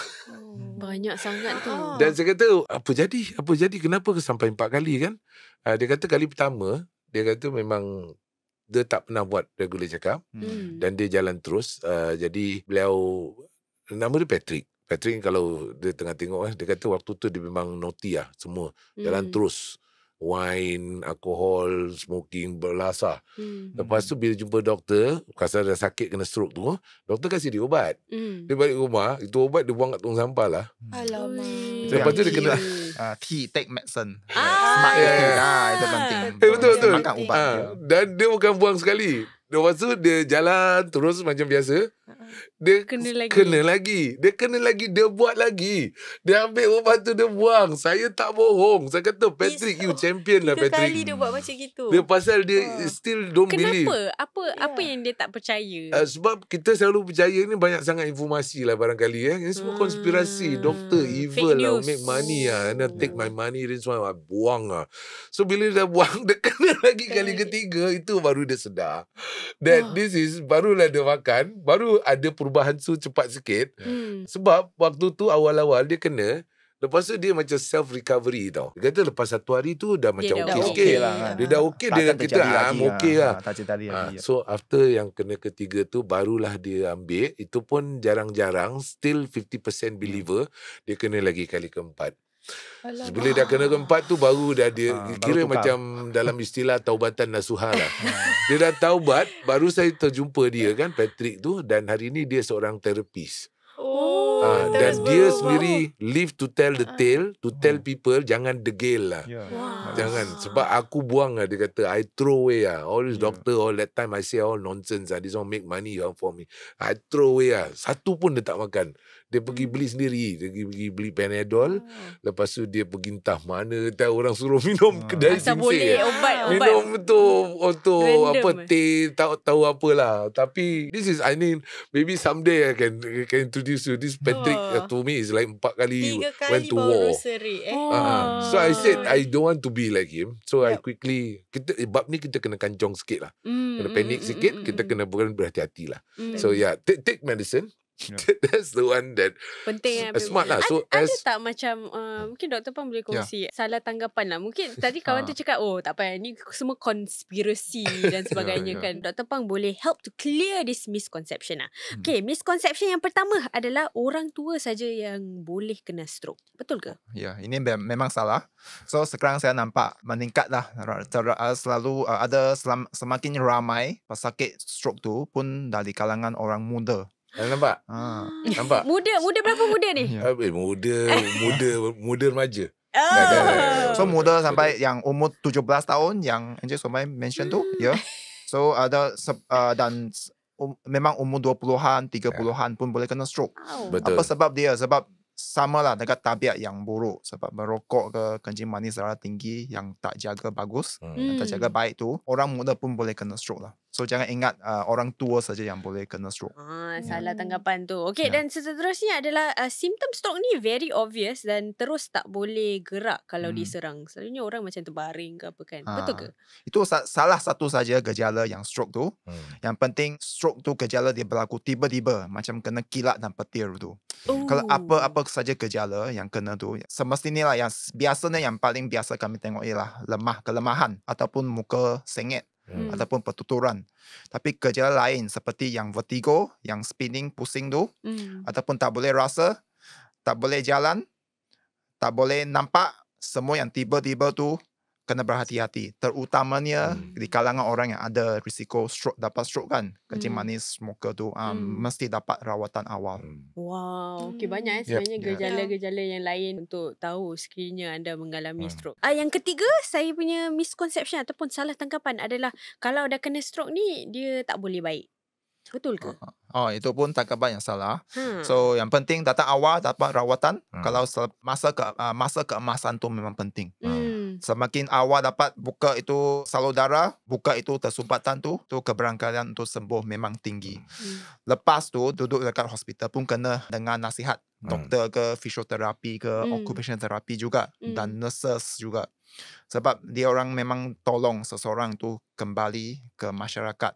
Banyak sangat tu. Dan saya kata, apa jadi? Kenapa sampai 4 kali kan? Dia kata kali pertama, dia kata memang dia tak pernah buat regular check up. Dan dia jalan terus. Jadi beliau, nama dia Patrick. Patrick kalau dia tengah tengok, dia kata waktu tu dia memang naughty lah semua. Jalan terus. Wine, alkohol, smoking, berlasah. Lepas tu bila jumpa doktor, pasal dah sakit kena stroke tu, doktor kasih dia ubat. Dia balik rumah, itu ubat dia buang kat tong sampah lah. Alamak. Lepas tu dia kena take medicine. Smart eating. Itu penting. Betul. Makan ubat. Dan dia bukan buang sekali. Lepas tu dia jalan terus macam biasa. Dia kena lagi. Dia buat lagi. Dia ambil ubat tu dia buang. Saya tak bohong. Saya kata Patrick, you champion lah 3 Patrick. kali dia buat macam gitu. Dia pasal dia still don't believe. Kenapa? Apa yang dia tak percaya? Sebab kita selalu percaya ni banyak sangat informasi lah barangkali. Ini semua konspirasi. Doktor evil lah. Make money lah. Take my money. Then semua buang lah. So bila dia dah buang, dia kena lagi kali ketiga. Itu baru dia sedar. That this is, barulah dia makan. Baru ada perubahan tu cepat sikit. Sebab waktu tu awal-awal dia kena. Lepas tu dia macam self-recovery tau. Dia kata lepas 1 hari tu dah macam dah okey okey sikit. lah. Dia dah okey. Dia kata okey lah. Tak terjadi lagi. So after yang kena ketiga tu barulah dia ambil. Itu pun jarang-jarang. Still 50% believer. Dia kena lagi kali keempat. Bila dah kena keempat tu baru dah dia kira macam dalam istilah taubatan nasuha lah. Dia dah taubat. Baru saya terjumpa dia kan, Patrick tu. Dan hari ni dia seorang terapis. Dan dia sendiri live to tell the tale. To tell people jangan degil lah. Jangan. Sebab aku buang lah. Dia kata I throw away lah. All this doctor all that time I say all nonsense lah. This one make money for me. I throw away lah. Satu pun dia tak makan. Dia pergi beli sendiri. Dia pergi beli Panadol. Lepas tu dia pergi entah mana. Tahu orang suruh minum kedai Asal singsing. boleh obat. Minum tu untuk Random. apa teh tahu apalah. Tapi this is I mean maybe someday I can introduce you this Patrick. To me is like 4 kali 3 went kali to baru war. serik. So I said I don't want to be like him. So I quickly bab ni kita kena kancong sikit lah. Kena panik sikit. Kita kena berhati-hati lah. So yeah, take medicine. That's the one that penting smart lah. So ada tak macam mungkin Dr. Pang boleh kongsi salah tanggapan lah. Mungkin tadi kawan tu cakap tak payah ni semua konspirasi dan sebagainya kan. Dr. Pang boleh help to clear this misconception lah. Okay, misconception yang pertama adalah orang tua saja yang boleh kena stroke. Betul ke? Ya, ini memang salah. So sekarang saya nampak meningkat lah. Selalu ada semakin ramai pesakit stroke tu pun dari kalangan orang muda. nampak? Nampak? Muda berapa muda ni? Muda remaja. So muda sampai yang umur 17 tahun yang Angel Somen mention tu, So ada memang umur 20-an, 30-an pun boleh kena stroke. Betul. Apa sebab dia? Sebab sama lah dengan tabiat yang buruk. Sebab merokok ke, kencing manis darah tinggi yang tak jaga bagus, tak jaga baik tu, orang muda pun boleh kena stroke lah. So jangan ingat orang tua saja yang boleh kena stroke. Salah tanggapan tu. Okey, dan seterusnya adalah simptom stroke ni very obvious dan terus tak boleh gerak kalau diserang. Selalunya orang macam terbaring ke apa kan. Betul ke? Itu salah satu saja gejala yang stroke tu. Yang penting stroke tu gejala dia berlaku tiba-tiba, macam kena kilat dan petir tu. Kalau apa saja gejala yang kena tu, semestinya lah yang biasanya yang paling biasa kami tengok ialah kelemahan ataupun muka sengit. Ataupun pertuturan. Tapi gejala lain seperti yang vertigo, yang spinning, pusing tu, ataupun tak boleh rasa, tak boleh jalan, tak boleh nampak, semua yang tiba-tiba tu kena berhati-hati. Terutamanya di kalangan orang yang ada risiko stroke, dapat stroke kan. Kencing manis, smoker tu mesti dapat rawatan awal. Wow, okey, banyak sebenarnya gejala-gejala yang lain untuk tahu sekiranya anda mengalami stroke. Yang ketiga, saya punya misconception ataupun salah tangkapan adalah kalau dah kena stroke ni, dia tak boleh baik. Betul ke? Itu pun tanggapan yang salah. So yang penting datang awal dapat rawatan. Kalau masa keemasan tu memang penting. Semakin awal dapat buka itu salur darah, buka itu tersumpatan tu keberangkalian untuk sembuh memang tinggi. Lepas tu duduk dekat hospital pun kena dengar nasihat doktor ke, fisioterapi ke, occupational therapy juga, dan nurses juga. Sebab dia orang memang tolong seseorang tu kembali ke masyarakat.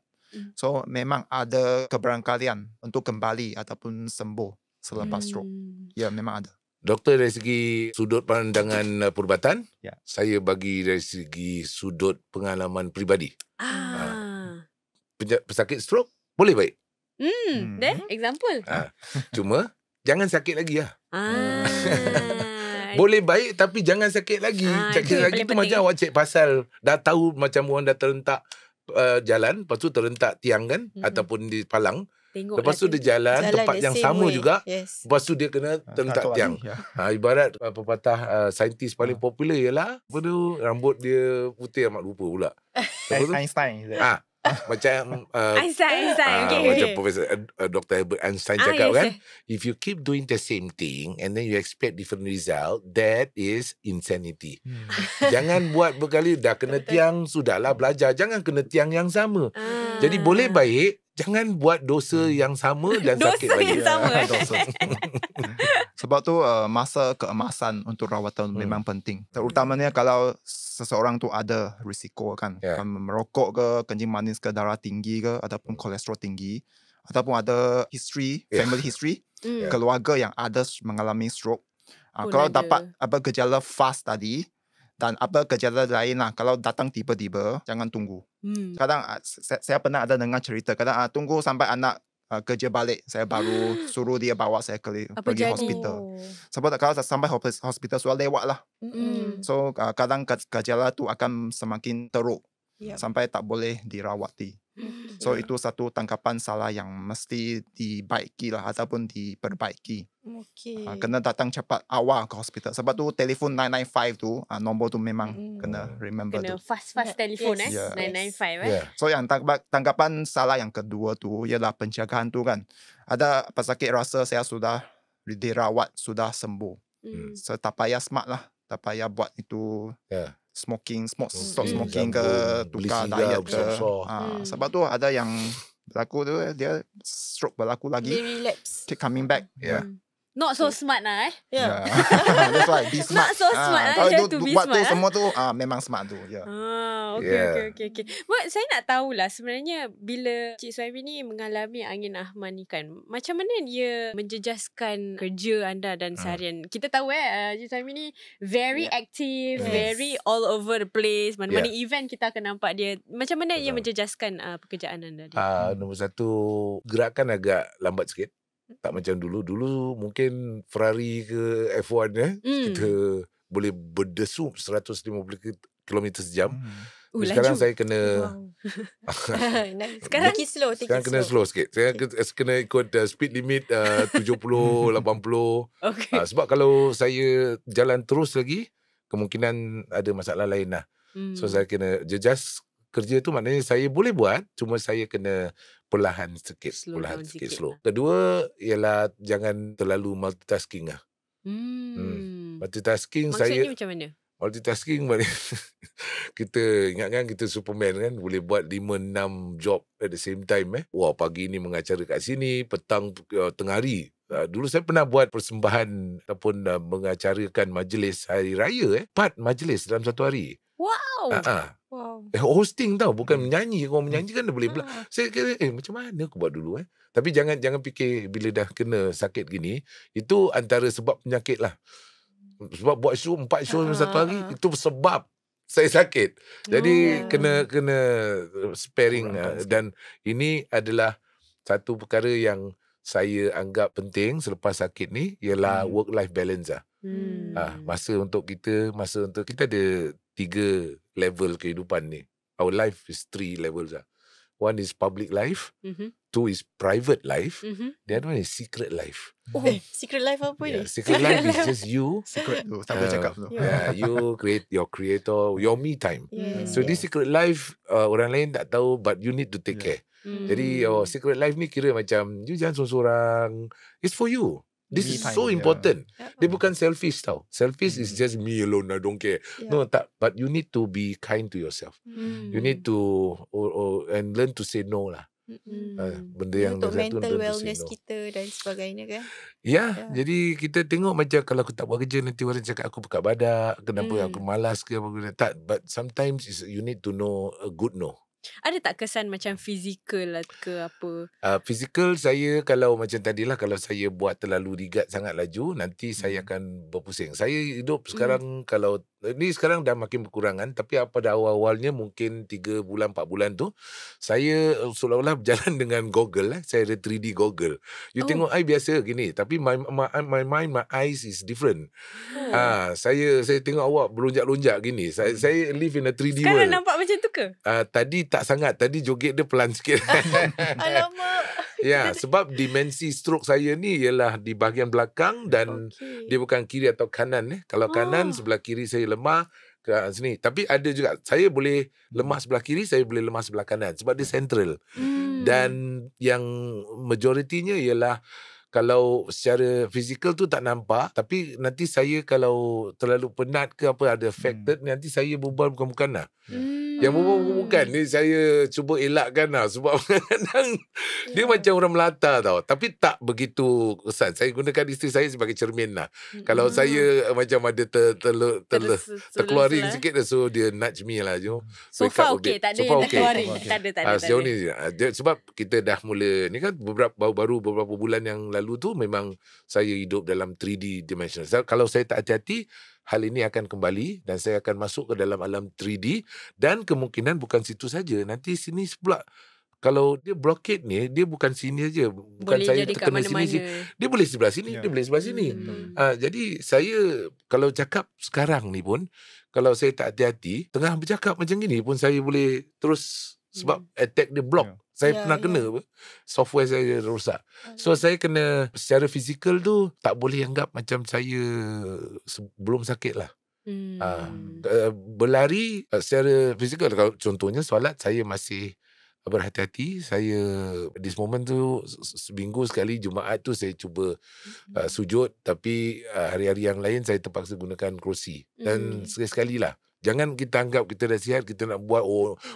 So memang ada keberangkalian untuk kembali ataupun sembuh selepas stroke. Ya, memang ada. Doktor, dari segi sudut pandangan perubatan, saya bagi dari segi sudut pengalaman peribadi. Pesakit stroke boleh baik. Example. Cuma jangan sakit lagi lah. Boleh baik tapi jangan sakit lagi. Sakit lagi tu macam awak cek pasal dah tahu macam orang dah terlentak jalan, lepas tu terlentak tiang kan, ataupun di palang. Lepas tu dia jalan tempat yang sama juga. Lepas tu dia kena terlentak tiang. Ibarat pepatah saintis paling popular ialah apa tu, rambut dia putih amat lupa pula. Einstein. Macam Einstein. Macam Profesor Dr. Albert Einstein cakap kan, if you keep doing the same thing and then you expect different result, that is insanity. Jangan buat berkali dah kena tiang, sudahlah belajar, jangan kena tiang yang sama. Jadi boleh baik, jangan buat dosa yang sama dan sakit lagi. Dosa yang sama. Sebab tu masa keemasan untuk rawatan memang penting. Terutamanya kalau seseorang tu ada risiko kan, merokok ke, kencing manis ke, darah tinggi ke, ataupun kolesterol tinggi, ataupun ada history, family history, keluarga yang ada mengalami stroke. Kalau dapat apa gejala fast tadi dan apa gejala lain lah, kalau datang tiba-tiba, jangan tunggu. Kadang saya pernah ada dengar cerita, kadang tunggu sampai anak kerja balik, saya baru suruh dia bawa saya pergi hospital. Sebab kalau sampai hospital sudah lewat lah. So kadang gejala tu akan semakin teruk sampai tak boleh dirawati. So itu satu tangkapan salah yang mesti dibaiki lah ataupun diperbaiki. Kena datang cepat awal ke hospital. Sebab tu telefon 995 tu, nombor tu memang kena remember kena tu. fast telefon 995 So yang tanggapan salah yang kedua tu ialah pencegahan tu kan. Ada pesakit rasa saya sudah dirawat, sudah sembuh. So tak payah smart lah. Tak payah buat itu stop smoking ke, tukar diet ke. Sebab tu ada yang berlaku tu, dia stroke berlaku lagi, dia relapse, keep coming back. Not so smart lah That's why be smart. Not so smart kalau to be buat smart tu semua tu memang smart tu. Okay. Saya nak tahulah sebenarnya bila Cik Suhaimi ni mengalami angin ahman ni kan, macam mana dia menjejaskan kerja anda dan seharian. Kita tahu Cik Suhaimi ni very active, very all over the place. Mana-mana event kita akan nampak dia. Macam mana ia menjejaskan pekerjaan anda? Nombor satu, gerakan agak lambat sikit. Tak macam dulu. Dulu mungkin Ferrari ke F1 kita boleh berdesu 150 km sejam. Sekarang saya kena sekarang slow, sekarang kena slow sikit. Saya kena ikut speed limit 70, 80. Sebab kalau saya jalan terus lagi, kemungkinan ada masalah lain lah. So saya kena jejas kerja tu, maknanya saya boleh buat, cuma saya kena perlahan sikit, slow. Kedua ialah jangan terlalu multitasking lah. Multitasking Maksudnya macam mana? Multitasking kita ingatkan kita Superman kan, boleh buat 5-6 job at the same time. Wah, pagi ni mengacara kat sini, petang tengah hari. Dulu saya pernah buat persembahan ataupun mengacarakan majlis hari raya. 4 majlis dalam satu hari. Wow. Wow. Hosting tau, bukan menyanyi. Orang menyanyi kan dah boleh saya kira macam mana aku buat dulu. Tapi jangan fikir bila dah kena sakit gini, itu antara sebab penyakit lah. Sebab buat show 4 show dalam satu hari, itu sebab saya sakit. Jadi kena sparing. Dan ini adalah satu perkara yang saya anggap penting selepas sakit ni, ialah work-life balance lah. Masa untuk kita ada 3 level kehidupan ni. Our life is 3 levels lah. One is public life, 2 is private life, the other one is secret life. Secret life apa ni? Secret life is just you. Secret tu, tak boleh cakap tu. You create your creator, your me time. So this secret life, orang lain tak tahu, but you need to take care. Jadi secret life ni kira macam you jangan sorang-sorang. It's for you. This is so important. Dia bukan selfish tau. Selfish is just me alone, I don't care. No, tak. But you need to be kind to yourself. You need to and learn to say no lah. Benda yang untuk satu, mental wellness kita dan sebagainya kan. Jadi kita tengok macam kalau aku tak buat kerja, nanti orang cakap aku pekat badak, kenapa aku malas ke apa. Tak, but sometimes you need to know a good no. Ada tak kesan macam fizikal ke apa? Fizikal saya kalau macam tadilah, kalau saya buat terlalu rigat sangat laju, nanti saya akan berpusing. Saya hidup sekarang kalau ni sekarang dah makin berkurangan, tapi pada awal-awalnya mungkin 3 bulan 4 bulan tu saya seolah-olah berjalan dengan goggle. Saya ada 3D goggle. You tengok I biasa gini, tapi my mind, my eyes is different. Saya tengok awak berlonjak-lonjak gini. Saya live in a 3D sekarang world. Nampak macam tu ke? Tadi tak sangat. Tadi joget dia pelan sikit. Alamak. Sebab dimensi stroke saya ni ialah di bahagian belakang dan dia bukan kiri atau kanan. Kalau kanan, sebelah kiri saya lemah ke sini. Tapi ada juga, saya boleh lemah sebelah kiri, saya boleh lemah sebelah kanan. Sebab dia central. Dan yang majoritinya ialah kalau secara fizikal tu tak nampak, tapi nanti saya kalau terlalu penat ke apa, ada affected, nanti saya berbual bukan-bukan lah. Yang bukan ni saya cuba elakkan lah. Sebab kadang-kadang dia macam orang melata tau. Tapi tak begitu kesan. Saya gunakan isteri saya sebagai cermin lah. Kalau saya macam ada terkeluaring sikit, so dia nudge me lah. Sofa okey, tak ada yang terkeluaring. Tak ada. Sejauh ni sebab kita dah mula, ni kan baru beberapa bulan yang lalu tu memang saya hidup dalam 3D dimension. Kalau saya tak hati-hati, hal ini akan kembali dan saya akan masuk ke dalam alam 3D dan kemungkinan bukan situ saja, nanti sini pula. Kalau dia blockade ni, dia bukan sini saja, bukan boleh saya jadi terkena sini. Dia boleh sebelah sini, dia boleh sebelah sini. Jadi saya kalau cakap sekarang ni pun, kalau saya tak hati-hati, tengah bercakap macam gini pun saya boleh terus, sebab attack dia block. Saya pernah kena software saya rosak. So saya kena secara fizikal tu tak boleh anggap macam saya belum sakit lah. Berlari secara fizikal, kalau contohnya solat, saya masih berhati-hati. Saya this moment tu seminggu sekali Jumaat tu saya cuba sujud, tapi hari-hari yang lain saya terpaksa gunakan kerusi. Dan sekali-sekali lah. Jangan kita anggap kita dah sihat, kita nak buat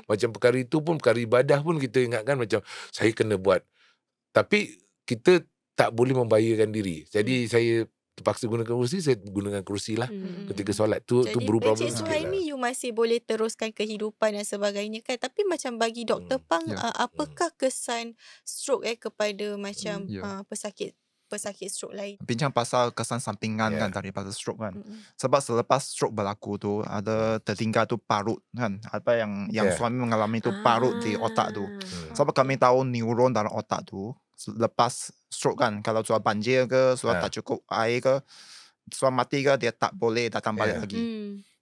macam perkara itu pun, perkara ibadah pun kita ingatkan macam saya kena buat. Tapi kita tak boleh membahayakan diri. Jadi saya terpaksa gunakan kerusi, saya gunakan kerusi lah ketika solat tu. Jadi berubah Encik Suhaimi, you masih boleh teruskan kehidupan dan sebagainya kan. Tapi macam bagi Dr. Pang, apakah kesan stroke kepada macam pesakit stroke lain? Bincang pasal kesan sampingan kan daripada stroke kan. Sebab selepas stroke berlaku tu, ada tertinggal tu parut kan. Apa yang suami mengalami tu parut di otak tu. Sebab kami tahu neuron dalam otak tu lepas stroke kan, kalau sudah banjir ke, sudah tak cukup air ke, sudah mati ke, dia tak boleh datang balik lagi.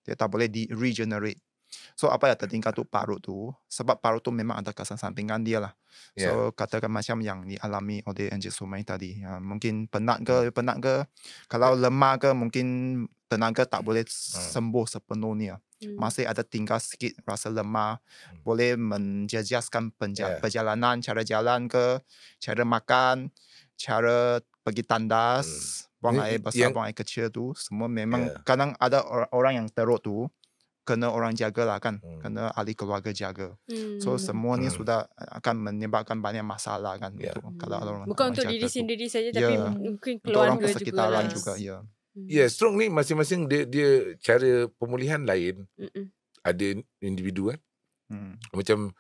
Dia tak boleh regenerate. So apa yang tertinggal tu parut tu, sebab parut tu memang ada kesan sampingan dia lah. So katakan macam yang dialami oleh Encik Suhaimi tadi, mungkin penat ke, kalau lemah ke, mungkin tenaga tak boleh sembuh sepenuhnya. Masih ada tinggal sikit rasa lemah, boleh menjejaskan perjalanan, cara jalan ke, cara makan, cara pergi tandas, buang air besar, buang air kecil tu, semua memang kadang ada orang yang teruk tu, kena orang jaga lah kan, kena ahli keluarga jaga. So semua ni sudah akan menyebabkan banyak masalah kan. Kalau orang bukan untuk diri sendiri saja, tapi mungkin keluarga juga lah. Stroke ni masing-masing dia cara pemulihan lain. Ada individu kan. Macam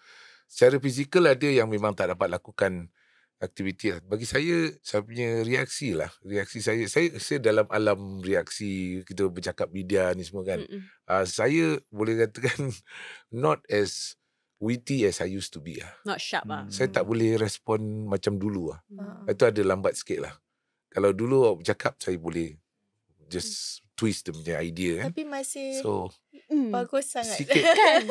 secara fizikal ada yang memang tak dapat lakukan aktiviti. Bagi saya punya reaksi saya dalam alam reaksi, kita bercakap media ni semua kan. Saya boleh katakan not as witty as I used to be lah. Not sharp lah. Saya tak boleh respon macam dulu lah. Itu ada lambat sikit lah. Kalau dulu awak bercakap, saya boleh just twist dia punya idea kan. Tapi masih bagus sangat. Sikit kan?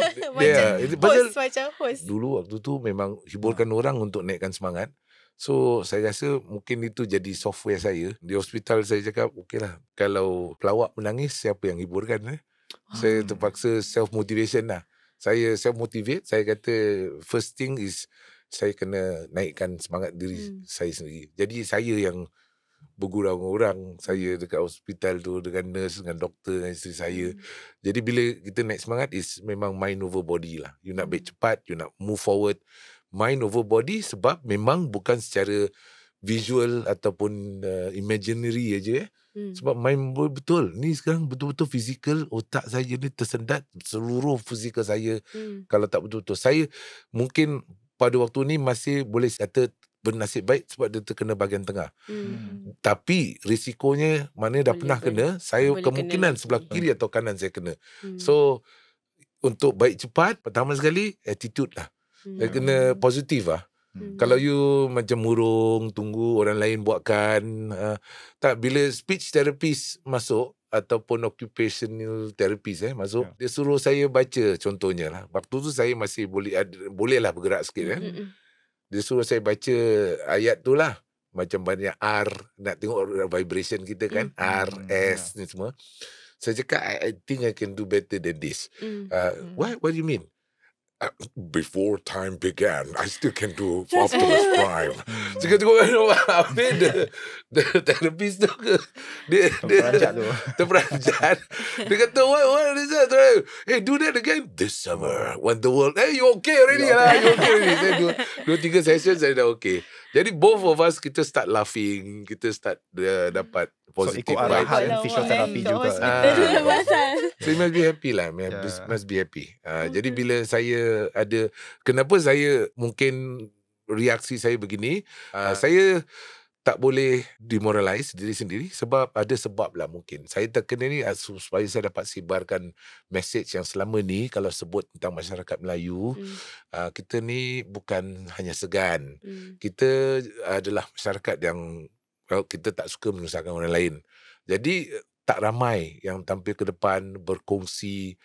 Macam host. Dulu waktu tu memang hiburkan orang untuk naikkan semangat. So saya rasa mungkin itu jadi software saya. Di hospital saya cakap, okey lah, kalau pelawak menangis, siapa yang hiburkan? Saya terpaksa self-motivation lah. Saya self-motivate, saya kata first thing is saya kena naikkan semangat diri saya sendiri. Jadi saya yang bergurau-orang, saya dekat hospital tu dengan nurse, dengan doktor, dengan isteri saya. Jadi bila kita naik semangat is memang mind over body lah. You nak baik cepat, you nak move forward. Mind over body sebab memang bukan secara visual ataupun imaginary aja. Sebab mind betul. Ni sekarang betul-betul fizikal. Otak saya ni tersendat. Seluruh fizikal saya. Kalau tak betul-betul. Saya mungkin pada waktu ni masih boleh kata bernasib baik sebab dia terkena bahagian tengah. Tapi risikonya mana dah pernah kena, saya kemungkinan sebelah kiri atau kanan saya kena. So untuk baik cepat, pertama sekali attitude lah. Kena positif lah. Kalau you macam murung, tunggu orang lain buatkan. Tak, bila speech therapist masuk ataupun occupational therapist masuk, dia suruh saya baca contohnya lah. Waktu tu saya masih bolehlah bergerak sikit kan. Dia suruh saya baca ayat tu lah. Macam banyak R, nak tengok vibration kita kan. R, S ni semua. Saya cakap, I think I can do better than this. What do you mean? Before time began, I still can do Optimus Prime. Saya tengok the therapist tu dia terperanjat. Dia kata, what is that? Hey, do that again. This summer, when the world, hey, you okay already lah? You okay already? Saya 2-3 session saya dah okay. Jadi both of us, kita start laughing, kita start dapat positive ikut arahan fisioterapi juga. So you must be happy lah. Must be happy. Jadi bila saya ada, kenapa saya mungkin reaksi saya begini, saya tak boleh demoralize diri sendiri sebab ada sebab lah mungkin. Saya terkena ni supaya saya dapat sebarkan message yang selama ni kalau sebut tentang masyarakat Melayu, kita ni bukan hanya segan. Kita adalah masyarakat yang kita tak suka menyusahkan orang lain. Jadi tak ramai yang tampil ke depan berkongsi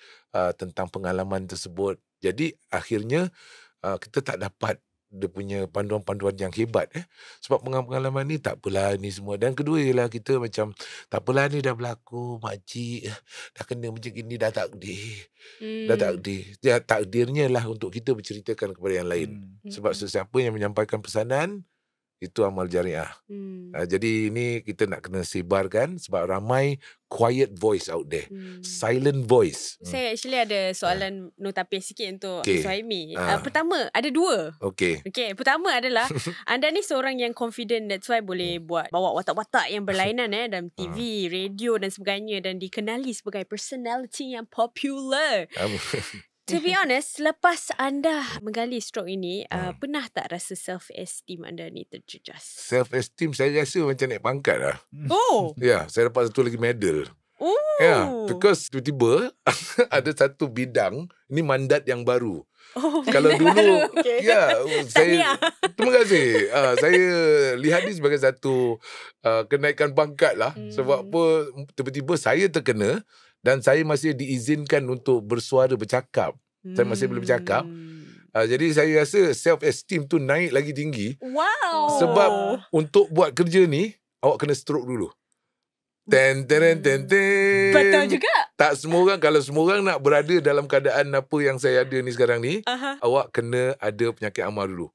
tentang pengalaman tersebut. Jadi akhirnya kita tak dapat dia punya panduan-panduan yang hebat sebab pengalaman ni tak apalah ni semua. Dan kedua ialah kita macam tak apalah ni dah berlaku, makcik dah kena macam gini, dah takdir. Dah takdir. Ya, takdirnya lah untuk kita berceritakan kepada yang lain. Sebab sesiapa yang menyampaikan pesanan itu amal jariah. Jadi ini kita nak kena sebarkan sebab ramai quiet voice out there. Silent voice. Saya actually ada soalan notapis sikit untuk Suhaimi. Pertama, ada 2. Okay, pertama adalah anda ni seorang yang confident, that's why boleh bawa watak-watak yang berlainan dalam TV, radio dan sebagainya, dan dikenali sebagai personality yang popular. To be honest, selepas anda menggali stroke ini, pernah tak rasa self-esteem anda ni terjejas? Self-esteem saya rasa macam naik pangkat lah. Ya, saya dapat satu lagi medal. Ya, because tiba-tiba ada satu bidang, ini mandat yang baru. Kalau dulu, saya terima kasih. Saya lihat ni sebagai satu kenaikan pangkat lah. Sebab apa, tiba-tiba saya terkena dan saya masih diizinkan untuk bersuara, bercakap. Saya masih boleh bercakap. Jadi saya rasa self-esteem tu naik lagi tinggi. Wow. Sebab untuk buat kerja ni, awak kena stroke dulu. Ten. Betul juga. Tak semua orang, kalau semua orang nak berada dalam keadaan apa yang saya ada ni sekarang ni, awak kena ada penyakit amar dulu.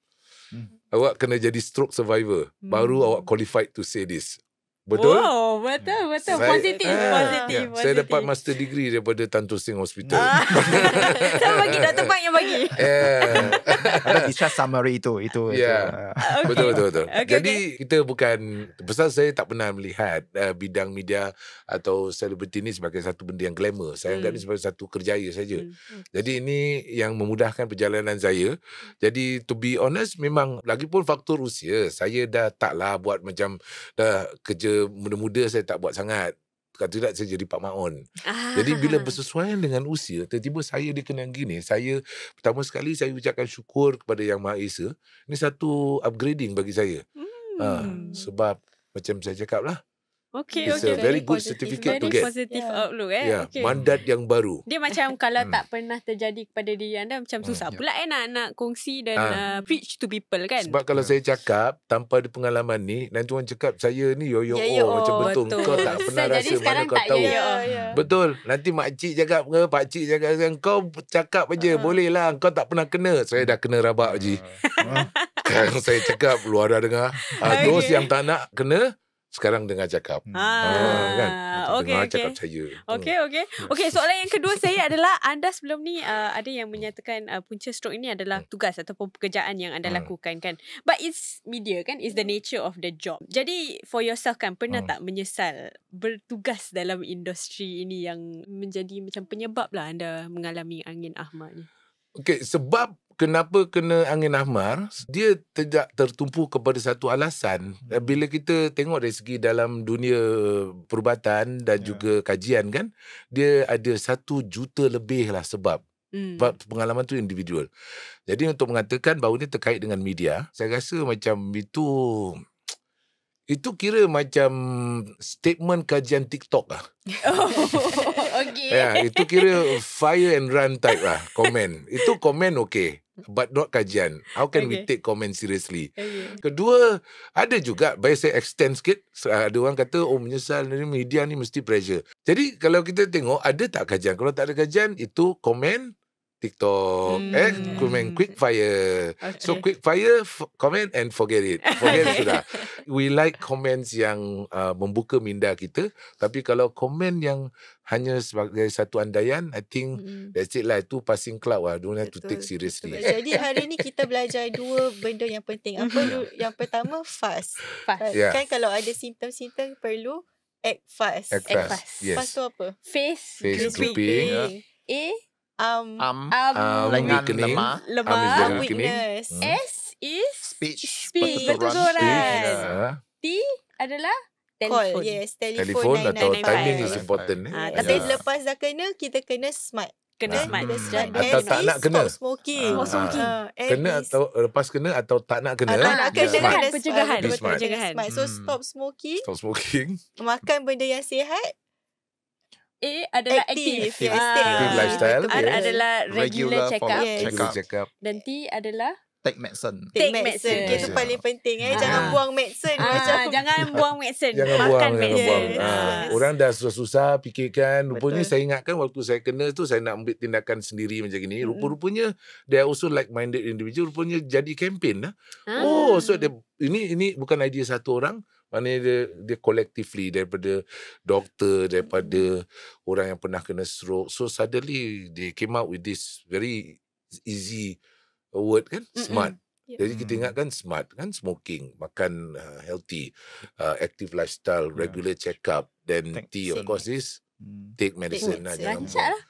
awak kena jadi stroke survivor. Baru awak qualified to say this. Betul? Wow, betul. Positif. Saya dapat master degree daripada Tan Tock Seng Hospital. Saya bagi Dr. Mak yang bagi. Ada discharge summary itu. Betul. Jadi kita bukan, pasal saya tak pernah melihat bidang media atau selebriti ni sebagai satu benda yang glamour. Saya anggap ni sebagai satu kerjaya saja. Jadi ini yang memudahkan perjalanan saya. Jadi to be honest, memang lagipun faktor usia, saya dah taklah buat macam dah kerja muda-muda, saya tak buat sangat. Kalau tidak saya jadi Pak Maon. Jadi bila bersesuaian dengan usia, tiba-tiba saya dikenang gini. Saya pertama sekali saya ucapkan syukur kepada Yang Maha Esa. Ini satu upgrading bagi saya. Sebab macam saya cakap lah, it's a very good certificate to get. Very positive outlook. Mandat yang baru. Dia macam kalau tak pernah terjadi kepada diri anda, macam susah pula nak kongsi dan preach to people kan. Sebab kalau saya cakap tanpa ada pengalaman ni, nanti orang cakap saya ni macam betul. Kau tak pernah rasa, mana kau tahu. Betul. Nanti makcik cakap ke, pakcik cakap ke, kau cakap aja, boleh lah, kau tak pernah kena. Saya dah kena rabak je. Sekarang saya cakap, luar dah dengar. Those yang tak nak kena, sekarang dengar cakap. Kan? Dengar cakap saya. Okey, soalan yang kedua saya adalah, anda sebelum ni ada yang menyatakan punca stroke ini adalah tugas ataupun pekerjaan yang anda lakukan kan. But it's media kan, it's the nature of the job. Jadi for yourself kan, pernah tak menyesal bertugas dalam industri ini yang menjadi macam penyebab lah anda mengalami angin ahmar ni? Okey, sebab kenapa kena angin ahmar, dia tidak tertumpu kepada satu alasan. Bila kita tengok dari segi dalam dunia perubatan dan juga kajian kan, dia ada 1 juta lebih lah sebab. Sebab pengalaman tu individual. Jadi untuk mengatakan bahawa ini terkait dengan media, saya rasa macam itu kira macam statement kajian TikTok lah. Itu kira fire and run type lah, komen. Itu komen okay, but not kajian. How can we take comment seriously? Kedua, ada juga, baik saya extend sikit, ada orang kata, menyesal, media ni mesti pressure. Jadi kalau kita tengok, ada tak kajian? Kalau tak ada kajian, itu komen TikTok, comment quick fire. So quick fire, comment and forget it. Sudah. We like comments yang membuka minda kita. Tapi kalau komen yang hanya sebagai satu andaian, I think that's it lah. Itu passing cloud lah. Don't have to take seriously. Jadi hari ni kita belajar 2 benda yang penting. Apa yang pertama, fast. Kan kalau ada simptom-simptom perlu act fast. Yes. Fast tu apa? Face drooping. lengan lemah, weakness. S is speech pertuturan. T adalah call. Telefon atau 995. timing is important. Tapi lepas dah kena, kita kena smart. Smart. Atau tak nak kena. Stop smoking. Kena atau lepas kena atau tak nak kena. Pencegahan. So stop smoking. Makan benda yang sihat. A adalah aktif. Active lifestyle. R adalah regular check-up. Dan T adalah take medicine. Itu paling penting. Jangan buang medicine. Jangan buang medicine. Makan medicine. Orang dah susah-susah fikirkan. Rupanya saya ingatkan waktu saya kena tu, saya nak ambil tindakan sendiri macam gini. Rupa-rupanya they are also like-minded individual. Rupanya jadi campaign lah. So ini bukan idea satu orang. Maknanya dia collectively, daripada doktor, daripada orang yang pernah kena stroke. So suddenly they came out with this very easy word kan, smart. Jadi kita ingatkan smart kan, smoking, makan healthy, active lifestyle, regular check-up. Then T of course is take medicine. Rancak lah.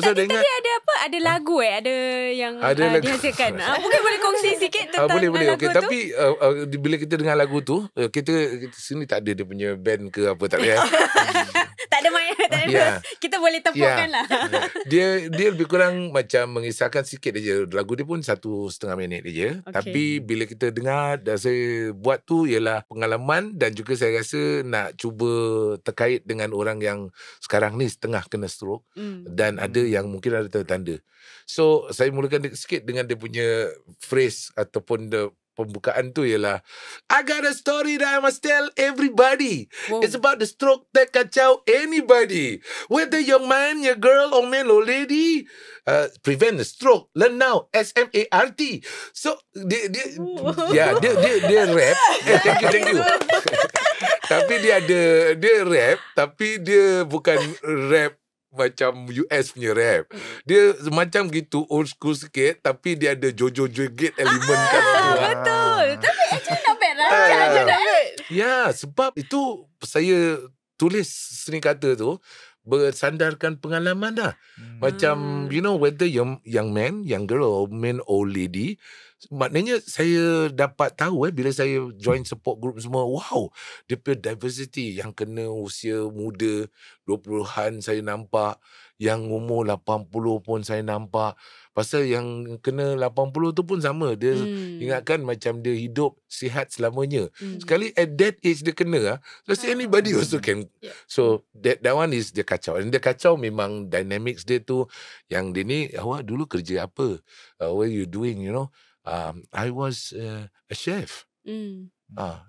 Tadi ada apa? Ada lagu ada yang dihasilkan. Mungkin boleh kongsi sikit tentang boleh. lagu okay. tu. Tapi bila kita dengar lagu tu, kita sini tak ada dia punya band ke apa, tak ada. Tak ada main. Kita boleh tepukkan lah. Dia lebih kurang macam mengisahkan sikit aja. Lagu dia pun 1.5 minit aja. Tapi bila kita dengar, dan saya buat tu ialah pengalaman, dan juga saya rasa nak cuba terkait dengan orang yang sekarang ni setengah kena stroke dan ada yang mungkin ada tanda-tanda. So saya mulakan sikit dengan dia punya phrase ataupun the pembukaan tu ialah I got a story that I must tell everybody. Wow. It's about the stroke that kacau anybody. Whether young man, your girl, or man or lady, prevent the stroke. Learn now. SMART. So dia rap. Thank you. Tapi dia rap, tapi dia bukan rap macam US punya rap. Dia macam gitu old school sikit, tapi dia ada Jojo Joget elemen kat situ. Betul. Tapi actually not bad lah. Ya, sebab itu saya tulis seni kata tu bersandarkan pengalaman dah. Macam whether young man, young girl or man or lady, maknanya saya dapat tahu bila saya join support group semua, wow, dia punya diversity yang kena usia muda 20-an saya nampak, yang umur 80 pun saya nampak. Pasal yang kena 80 tu pun sama, dia ingatkan macam dia hidup sihat selamanya. Sekali at that age dia kena so anybody also can. So that one is dia kacau. And dia kacau memang dynamics dia tu, yang dia ni, awak dulu kerja apa? What are you doing, I was a chef.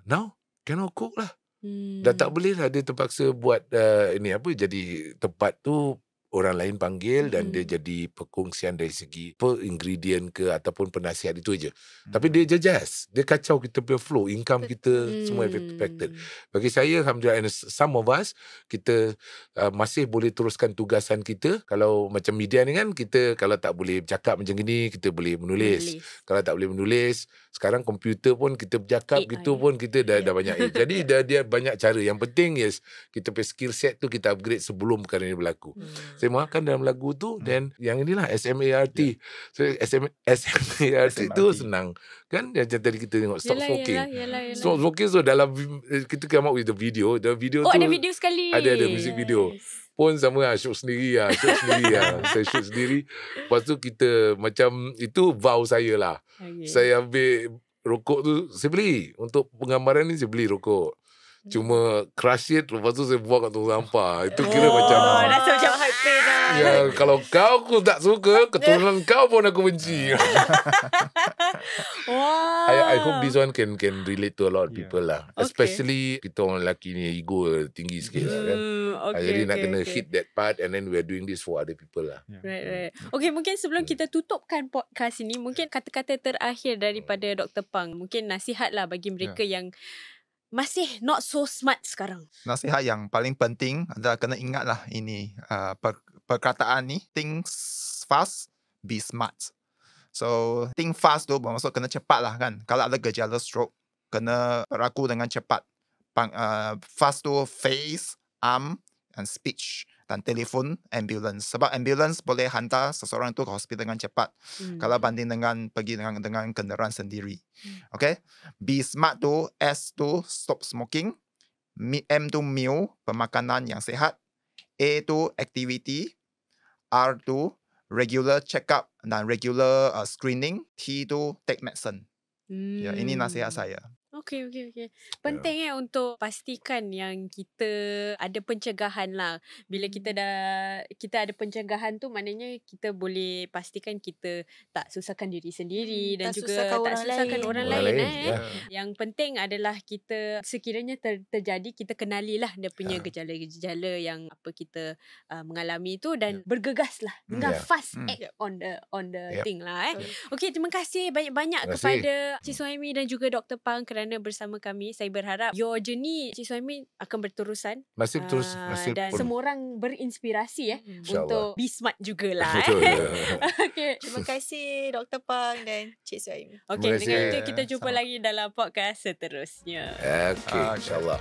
Now cannot cook lah. Dah tak boleh lah, dia terpaksa buat jadi tempat tu orang lain panggil dan dia jadi perkongsian dari segi ingredient ke ataupun penasihat, itu je. Tapi dia jejas, dia kacau kita punya flow, income kita semua affected. Bagi saya, alhamdulillah, and some of us, kita masih boleh teruskan tugasan kita. Kalau macam media ni kan, kita kalau tak boleh bercakap macam gini, kita boleh menulis. Kalau tak boleh menulis, sekarang komputer pun kita bercakap gitu pun kita dah banyak. Jadi dia banyak cara. Yang penting kita punya skill set tu kita upgrade sebelum perkara ni berlaku. Saya makan dalam lagu tu, dan yang inilah SMART. So SMART tu senang kan, macam tadi kita tengok stop smoking. Stop smoking, so dalam kita come up with the video. The video tu ada video sekali. Ada music video. Pun sama lah, shoot sendiri lah. Saya shoot sendiri. Lepas tu kita macam, itu vow saya lah. Saya ambil rokok tu, saya beli. Untuk penggambaran ni saya beli rokok. Cuma crush it, lepas tu saya buang kat tong sampah. Itu kira macam rasa macam hot pain lah. Ya, kalau kau aku tak suka, keturunan kau pun aku benci. Wow. I hope this one can relate to a lot of people lah. Especially kita orang lelaki ni, ego tinggi sikit lah kan. Jadi nak kena hit that part, and then we are doing this for other people lah. Right. Okay, mungkin sebelum kita tutupkan podcast ini, mungkin kata-kata terakhir daripada Dr. Pang, mungkin nasihat lah bagi mereka yang masih not so smart sekarang. Nasihat yang paling penting adalah kena ingatlah ini perkataan ni, think fast, be smart. So think fast tu bermaksud kena cepat lah kan. Kalau ada gejala stroke, kena berlaku dengan cepat. Fast tu face, arm and speech, dan telefon ambulans. Sebab ambulans boleh hantar seseorang tu ke hospital dengan cepat. Kalau banding dengan pergi dengan kenderaan sendiri. Okay. Be smart tu, S tu stop smoking. M tu meal, pemakanan yang sihat. A tu activity. R tu regular check up dan regular screening. T tu take medicine. Ya, ini nasihat saya. Okay. Penting untuk pastikan yang kita ada pencegahan lah. Bila kita ada pencegahan tu, maknanya kita boleh pastikan kita tak susahkan diri sendiri dan juga tak susahkan orang lain. Yang penting adalah kita sekiranya terjadi, kita kenalilah dia punya gejala-gejala yang apa kita mengalami tu, dan bergegas lah dengan fast act on the thing lah. Okay, terima kasih banyak-banyak kepada Cik Suhaimi dan juga Dr. Pang kerana bersama kami. Saya berharap your journey, Cik Suhaimi, akan berterusan. Masih terus. Dan semua orang berinspirasi untuk be smart jugalah. Okay. Terima kasih Dr. Pang dan Cik Suhaimi. Okay, dengan itu kita jumpa lagi dalam podcast seterusnya. Okay, insyaAllah.